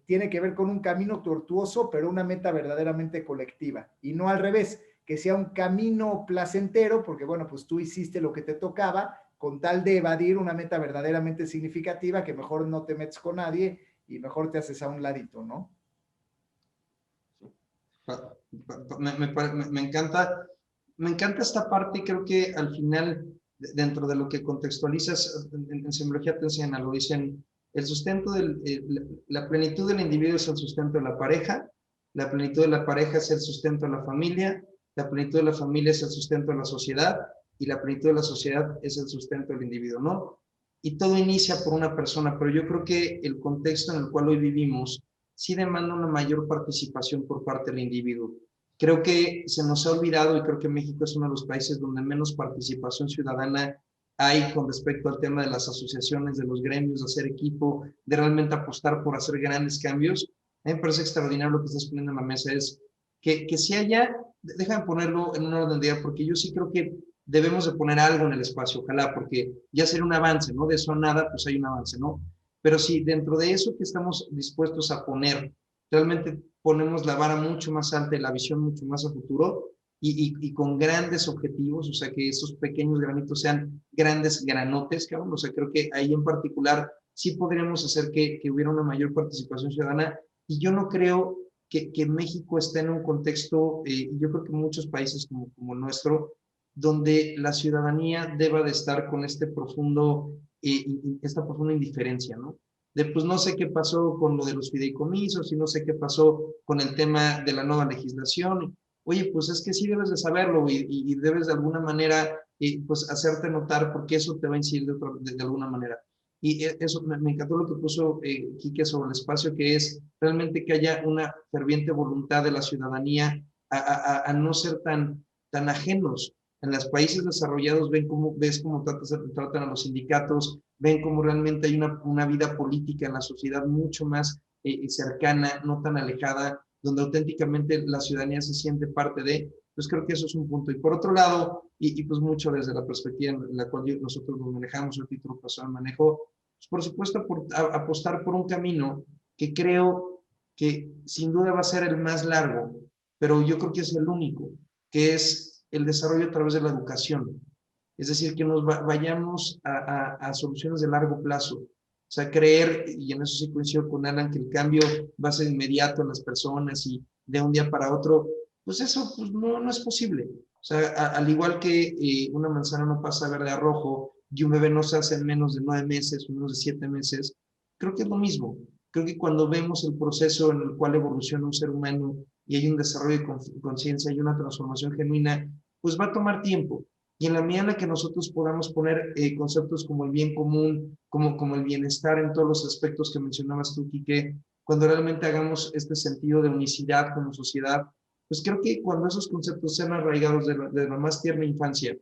tiene que ver con un camino tortuoso, pero una meta verdaderamente colectiva, y no al revés, que sea un camino placentero, porque bueno, pues tú hiciste lo que te tocaba, con tal de evadir una meta verdaderamente significativa, que mejor no te metes con nadie y mejor te haces a un ladito, ¿no? Me encanta. Me encanta esta parte y creo que al final, dentro de lo que contextualizas en semiología te enseñan algo, dicen, el sustento la plenitud del individuo es el sustento de la pareja, la plenitud de la pareja es el sustento de la familia plenitud de la familia es el sustento de la sociedad y la plenitud de la sociedad es el sustento del individuo, ¿no? Y todo inicia por una persona, pero yo creo que el contexto en el cual hoy vivimos sí demanda una mayor participación por parte del individuo. Creo que se nos ha olvidado y creo que México es uno de los países donde menos participación ciudadana hay con respecto al tema de las asociaciones, de los gremios, de hacer equipo, de realmente apostar por hacer grandes cambios. A mí me parece extraordinario lo que estás poniendo en la mesa, es que si haya, déjame ponerlo en un orden de idea, porque yo sí creo que debemos de poner algo en el espacio, ojalá, porque ya sería un avance, ¿no? De eso a nada, pues hay un avance, ¿no? Pero si dentro de eso que estamos dispuestos a poner, realmente ponemos la vara mucho más alta y la visión mucho más a futuro y con grandes objetivos, o sea, que esos pequeños granitos sean grandes granotes, cabrón. O sea, creo que ahí en particular sí podríamos hacer que hubiera una mayor participación ciudadana y yo no creo que México esté en un contexto, yo creo que muchos países como el nuestro, donde la ciudadanía deba de estar con esta profunda indiferencia, ¿no? De pues no sé qué pasó con lo de los fideicomisos y no sé qué pasó con el tema de la nueva legislación. Oye, pues es que sí debes de saberlo y debes de alguna manera pues hacerte notar porque eso te va a incidir de alguna manera. Y eso me encantó lo que puso Quique sobre el espacio, que es realmente que haya una ferviente voluntad de la ciudadanía a no ser tan ajenos. En los países desarrollados ves cómo tratan a los sindicatos, ven cómo realmente hay una vida política en la sociedad mucho más cercana, no tan alejada, donde auténticamente la ciudadanía se siente parte de. Pues creo que eso es un punto. Y por otro lado, y pues mucho desde la perspectiva en la cual nosotros nos manejamos, el título pasado manejo, pues por supuesto apostar por un camino que creo que sin duda va a ser el más largo, pero yo creo que es el único, que es el desarrollo a través de la educación. Es decir, que nos vayamos a soluciones de largo plazo. O sea, creer, y en eso sí coincido con Alan, que el cambio va a ser inmediato en las personas y de un día para otro, pues eso pues no es posible. O sea, al igual que una manzana no pasa verde a rojo y un bebé no se hace en menos de 9 meses, menos de 7 meses, creo que es lo mismo. Creo que cuando vemos el proceso en el cual evoluciona un ser humano y hay un desarrollo de conciencia y una transformación genuina, pues va a tomar tiempo. Y en la medida en la que nosotros podamos poner conceptos como el bien común, como el bienestar en todos los aspectos que mencionabas tú, Quique, cuando realmente hagamos este sentido de unicidad como sociedad, pues creo que cuando esos conceptos sean arraigados de la más tierna infancia,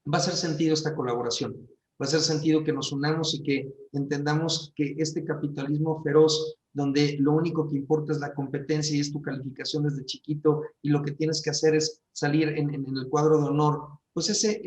va a hacer sentido esta colaboración, va a hacer sentido que nos unamos y que entendamos que este capitalismo feroz, donde lo único que importa es la competencia y es tu calificación desde chiquito y lo que tienes que hacer es salir en el cuadro de honor, pues ese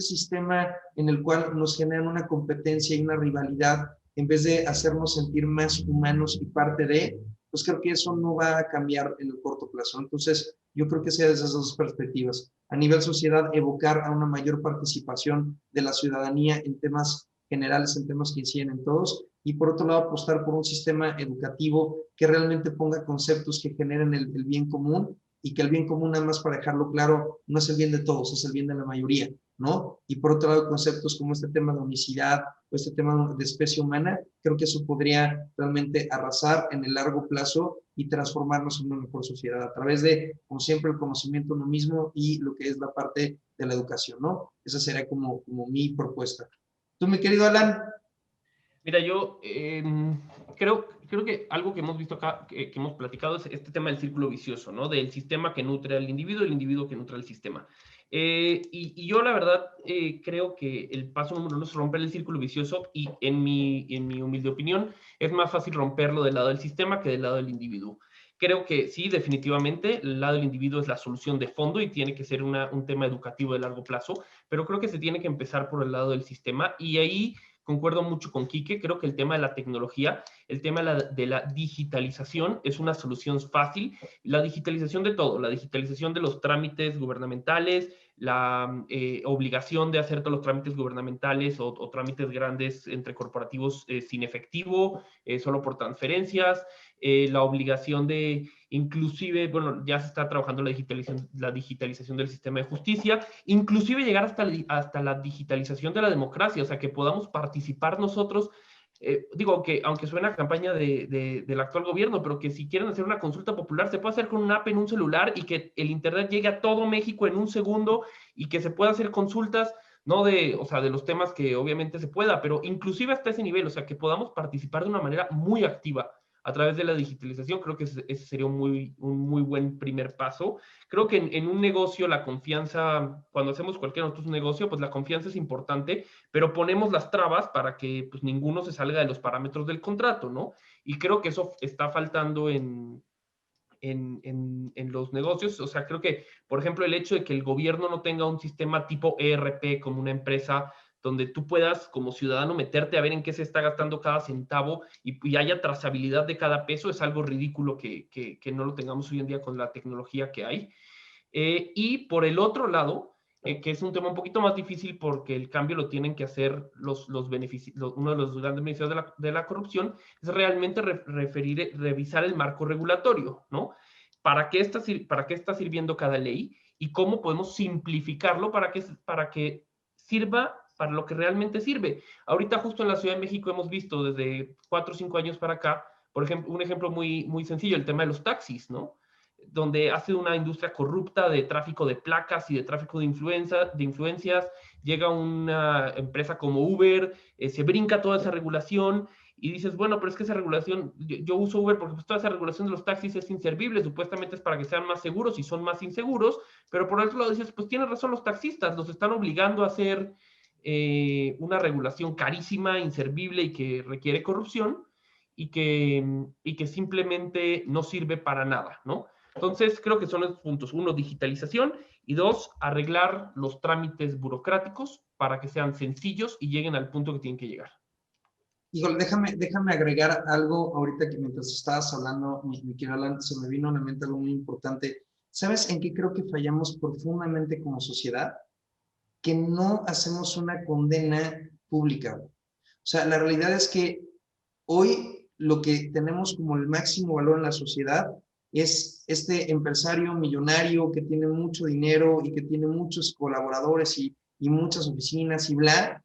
sistema en el cual nos generan una competencia y una rivalidad, en vez de hacernos sentir más humanos y parte de, pues creo que eso no va a cambiar en el corto plazo. Entonces, yo creo que sea desde esas dos perspectivas. A nivel sociedad, evocar a una mayor participación de la ciudadanía en temas generales, en temas que inciden en todos, y por otro lado, apostar por un sistema educativo que realmente ponga conceptos que generen el bien común, y que el bien común, nada más para dejarlo claro, no es el bien de todos, es el bien de la mayoría, ¿no? Y por otro lado, conceptos como este tema de unicidad o este tema de especie humana, creo que eso podría realmente arrasar en el largo plazo y transformarnos en una mejor sociedad a través de, como siempre, el conocimiento uno mismo y lo que es la parte de la educación, ¿no? Esa sería como mi propuesta. Tú, mi querido Alan. Mira, yo creo que algo que hemos visto acá, que hemos platicado, es este tema del círculo vicioso, ¿no? Del sistema que nutre al individuo y el individuo que nutre al sistema. Y yo, la verdad, creo que el paso número uno es romper el círculo vicioso, y en mi humilde opinión, es más fácil romperlo del lado del sistema que del lado del individuo. Creo que sí, definitivamente, el lado del individuo es la solución de fondo y tiene que ser un tema educativo de largo plazo, pero creo que se tiene que empezar por el lado del sistema, y ahí concuerdo mucho con Quique. Creo que el tema de la tecnología, el tema de la digitalización es una solución fácil. La digitalización de todo, la digitalización de los trámites gubernamentales, la obligación de hacer todos los trámites gubernamentales o trámites grandes entre corporativos sin efectivo, solo por transferencias, la obligación de, inclusive, bueno, ya se está trabajando la digitalización del sistema de justicia, inclusive llegar hasta la digitalización de la democracia, o sea, que podamos participar nosotros. Digo que aunque suena a campaña del actual gobierno, pero que si quieren hacer una consulta popular, se puede hacer con una app en un celular y que el internet llegue a todo México en un segundo y que se pueda hacer consultas, no o sea, de los temas que obviamente se pueda, pero inclusive hasta ese nivel, o sea, que podamos participar de una manera muy activa a través de la digitalización. Creo que ese sería un muy buen primer paso. Creo que en un negocio la confianza, cuando hacemos cualquier otro negocio, pues la confianza es importante, pero ponemos las trabas para que pues ninguno se salga de los parámetros del contrato, ¿no? Y creo que eso está faltando en los negocios. O sea, creo que, por ejemplo, el hecho de que el gobierno no tenga un sistema tipo ERP como una empresa, donde tú puedas como ciudadano meterte a ver en qué se está gastando cada centavo y haya trazabilidad de cada peso, es algo ridículo que no lo tengamos hoy en día con la tecnología que hay. Y por el otro lado, que es un tema un poquito más difícil porque el cambio lo tienen que hacer uno de los grandes beneficios de la corrupción, es realmente revisar el marco regulatorio, ¿no? ¿Para qué está sirviendo cada ley? y cómo podemos simplificarlo para que sirva para lo que realmente sirve. Ahorita justo en la Ciudad de México hemos visto desde 4 o 5 años para acá, por ejemplo, un ejemplo muy, muy sencillo, el tema de los taxis, ¿no? Donde hace una industria corrupta de tráfico de placas y de tráfico de influencias, llega una empresa como Uber, se brinca toda esa regulación y dices, bueno, pero es que esa regulación, yo uso Uber porque pues toda esa regulación de los taxis es inservible, supuestamente es para que sean más seguros y son más inseguros, pero por otro lado dices, pues tienes razón los taxistas, los están obligando a hacer una regulación carísima, inservible y que requiere corrupción y que simplemente no sirve para nada, ¿no? Entonces, creo que son los puntos. Uno, digitalización y dos, arreglar los trámites burocráticos para que sean sencillos y lleguen al punto que tienen que llegar. Híjole, déjame agregar algo ahorita que mientras estabas hablando, mi querido Alan, se me vino a la mente algo muy importante. ¿Sabes en qué creo que fallamos profundamente como sociedad? Que no hacemos una condena pública. O sea, la realidad es que hoy lo que tenemos como el máximo valor en la sociedad es este empresario millonario que tiene mucho dinero y que tiene muchos colaboradores y muchas oficinas y bla,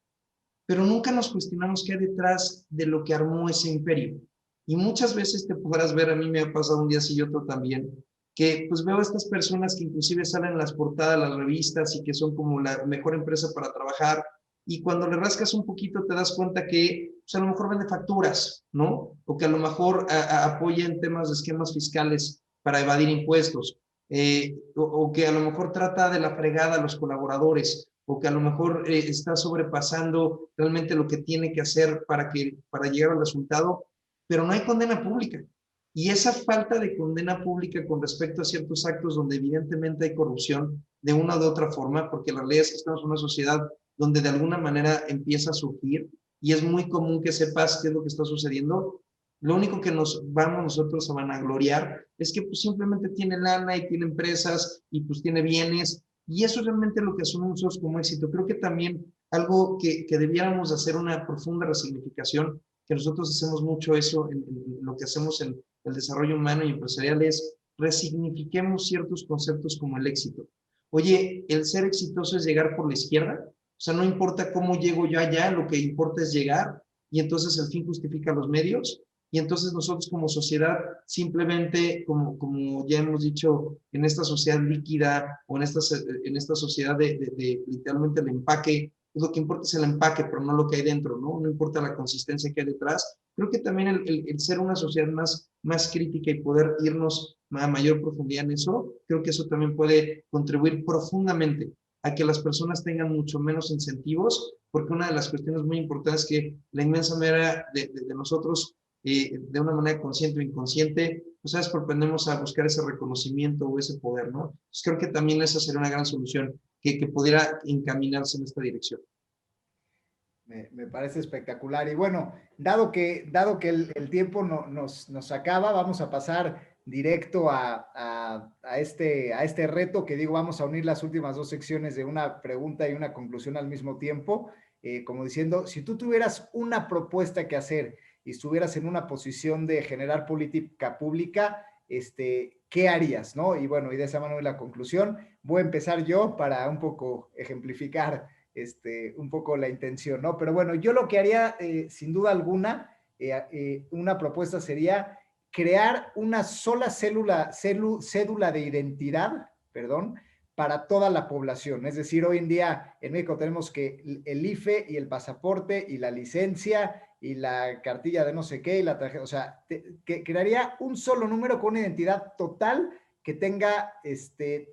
pero nunca nos cuestionamos qué hay detrás de lo que armó ese imperio. Y muchas veces te podrás ver, a mí me ha pasado un día así y otro también, que pues veo a estas personas que inclusive salen en las portadas de las revistas y que son como la mejor empresa para trabajar, y cuando le rascas un poquito te das cuenta que pues, a lo mejor vende facturas, ¿no? O que a lo mejor apoya en temas de esquemas fiscales para evadir impuestos, o que a lo mejor trata de la fregada a los colaboradores, o que a lo mejor está sobrepasando realmente lo que tiene que hacer para llegar al resultado, pero no hay condena pública. Y esa falta de condena pública con respecto a ciertos actos donde evidentemente hay corrupción de una o de otra forma, porque la realidad es que estamos en una sociedad donde de alguna manera empieza a surgir y es muy común que sepas qué es lo que está sucediendo. Lo único que nos vamos nosotros a vanagloriar es que pues, simplemente tiene lana y tiene empresas y pues tiene bienes, y eso es realmente lo que asumimos nosotros como éxito. Creo que también algo que debiéramos hacer una profunda resignificación, que nosotros hacemos mucho eso en lo que hacemos en el desarrollo humano y empresarial, es resignifiquemos ciertos conceptos como el éxito. Oye, el ser exitoso es llegar por la izquierda, o sea, no importa cómo llego yo allá, lo que importa es llegar, y entonces el fin justifica los medios, y entonces nosotros como sociedad simplemente, como ya hemos dicho, en esta sociedad líquida o en esta sociedad de literalmente el empaque, pues lo que importa es el empaque, pero no lo que hay dentro, ¿no? No importa la consistencia que hay detrás. Creo que también el ser una sociedad más crítica y poder irnos a mayor profundidad en eso, creo que eso también puede contribuir profundamente a que las personas tengan mucho menos incentivos, porque una de las cuestiones muy importantes es que la inmensa mayoría de nosotros de una manera consciente o inconsciente, pues sabes, propendemos a buscar ese reconocimiento o ese poder, ¿no? Entonces creo que también esa sería una gran solución que pudiera encaminarse en esta dirección. Me parece espectacular. Y bueno, dado que el tiempo nos acaba, vamos a pasar directo a este reto que digo, vamos a unir las últimas dos secciones de una pregunta y una conclusión al mismo tiempo, como diciendo, si tú tuvieras una propuesta que hacer y estuvieras en una posición de generar política pública, ¿qué harías? ¿No? Y bueno, y de esa manera la conclusión, voy a empezar yo para un poco ejemplificar un poco la intención, ¿no? Pero bueno, yo lo que haría, sin duda alguna, una propuesta sería crear una sola cédula de identidad, perdón, para toda la población. Es decir, hoy en día en México tenemos que el IFE y el pasaporte y la licencia y la cartilla de no sé qué y la tarjeta, o sea, que crearía un solo número con una identidad total que tenga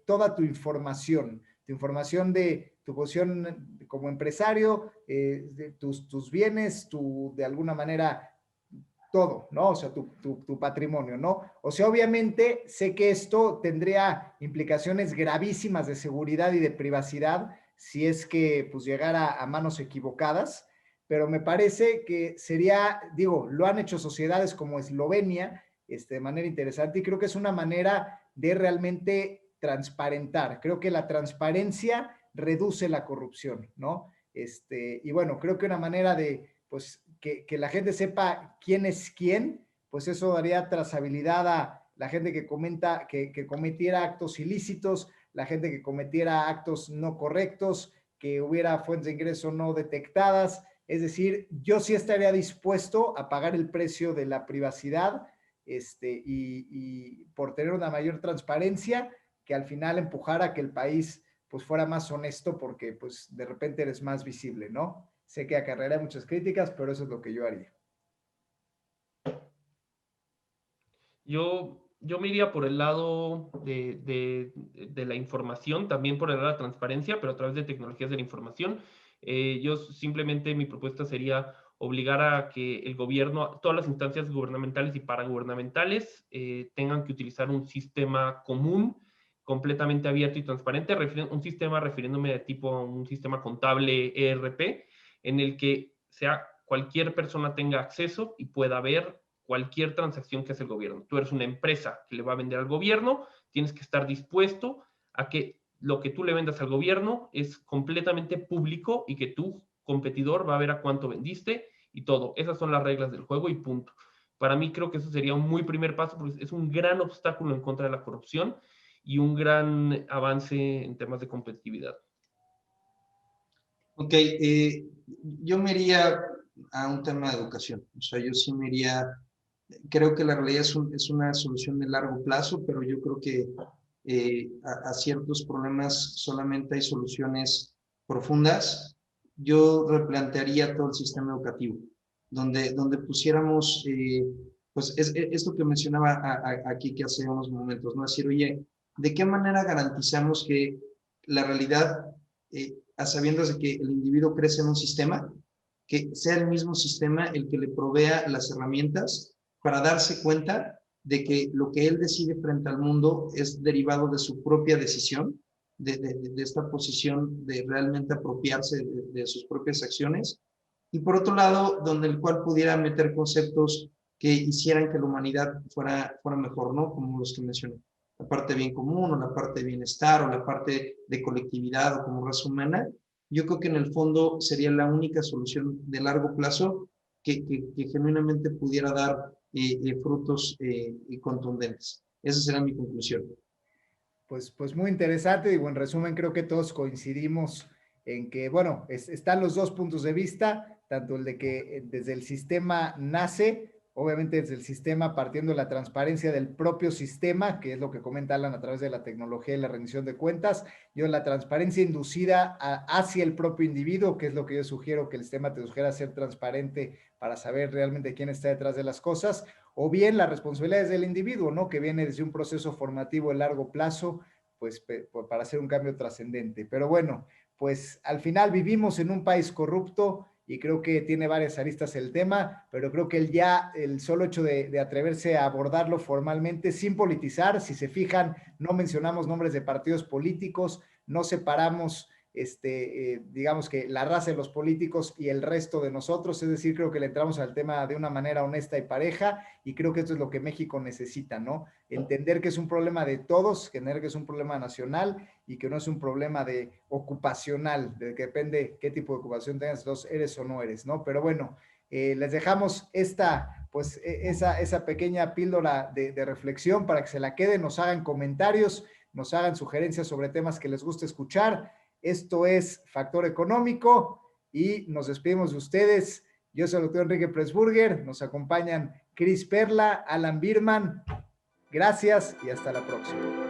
toda tu información de tu posición como empresario, de tus bienes, de alguna manera todo, ¿no? O sea, tu patrimonio, ¿no? O sea, obviamente sé que esto tendría implicaciones gravísimas de seguridad y de privacidad si es que pues llegara a manos equivocadas, pero me parece que sería, digo, lo han hecho sociedades como Eslovenia, de manera interesante, y creo que es una manera de realmente transparentar. Creo que la transparencia reduce la corrupción, ¿no? Y bueno, creo que una manera de, pues, que la gente sepa quién es quién, pues eso daría trazabilidad a la gente que cometiera actos ilícitos, la gente que cometiera actos no correctos, que hubiera fuentes de ingreso no detectadas. Es decir, yo sí estaría dispuesto a pagar el precio de la privacidad y por tener una mayor transparencia, que al final empujara a que el país pues fuera más honesto, porque pues de repente eres más visible, ¿no? Sé que acarreará muchas críticas, pero eso es lo que yo haría. Yo me iría por el lado de la información, también por el lado de la transparencia, pero a través de tecnologías de la información. Yo simplemente, mi propuesta sería obligar a que el gobierno, todas las instancias gubernamentales y paragubernamentales tengan que utilizar un sistema común, completamente abierto y transparente, un sistema refiriéndome de tipo a un sistema contable ERP, en el que cualquier persona tenga acceso y pueda ver cualquier transacción que hace el gobierno. Tú eres una empresa que le va a vender al gobierno, tienes que estar dispuesto a que lo que tú le vendas al gobierno es completamente público y que tu competidor va a ver a cuánto vendiste y todo. Esas son las reglas del juego y punto. Para mí creo que eso sería un muy primer paso, porque es un gran obstáculo en contra de la corrupción y un gran avance en temas de competitividad. Ok, yo me iría a un tema de educación. O sea, yo sí me iría, creo que la realidad es una solución de largo plazo, pero yo creo que a ciertos problemas solamente hay soluciones profundas. Yo replantearía todo el sistema educativo, donde pusiéramos, pues es lo que mencionaba aquí que hace unos momentos, ¿no? Decir, oye, ¿de qué manera garantizamos que la realidad, a sabiendas de que el individuo crece en un sistema, que sea el mismo sistema el que le provea las herramientas para darse cuenta de que lo que él decide frente al mundo es derivado de su propia decisión, de esta posición de realmente apropiarse de sus propias acciones, y por otro lado, donde el cual pudiera meter conceptos que hicieran que la humanidad fuera mejor, ¿no? Como los que mencioné. La parte de bien común, o la parte de bienestar, o la parte de colectividad, o como raza humana. Yo creo que en el fondo sería la única solución de largo plazo que genuinamente pudiera dar frutos contundentes. Esa será mi conclusión. Pues muy interesante. Digo, en resumen, creo que todos coincidimos en que, bueno, están los dos puntos de vista, tanto el de que desde el sistema nace, obviamente desde el sistema partiendo de la transparencia del propio sistema, que es lo que comenta Alan a través de la tecnología y la rendición de cuentas, yo la transparencia inducida hacia el propio individuo, que es lo que yo sugiero, que el sistema te sugiera ser transparente para saber realmente quién está detrás de las cosas, o bien las responsabilidades del individuo, ¿no? Que viene desde un proceso formativo de largo plazo, pues para hacer un cambio trascendente. Pero bueno, pues al final vivimos en un país corrupto y creo que tiene varias aristas el tema, pero creo que el solo hecho de atreverse a abordarlo formalmente sin politizar, si se fijan, no mencionamos nombres de partidos políticos, no separamos digamos que la raza de los políticos y el resto de nosotros, es decir, creo que le entramos al tema de una manera honesta y pareja, y creo que esto es lo que México necesita, ¿no? Entender que es un problema de todos, entender que es un problema nacional y que no es un problema de ocupacional, de que depende qué tipo de ocupación tengas, entonces eres o no eres, ¿no? Pero bueno, les dejamos esa pequeña píldora de reflexión para que se la queden, nos hagan comentarios, nos hagan sugerencias sobre temas que les guste escuchar. Esto es Factor Económico y nos despedimos de ustedes. Yo soy el doctor Enrique Pressburger, nos acompañan Cris Perla, Alan Birman. Gracias y hasta la próxima.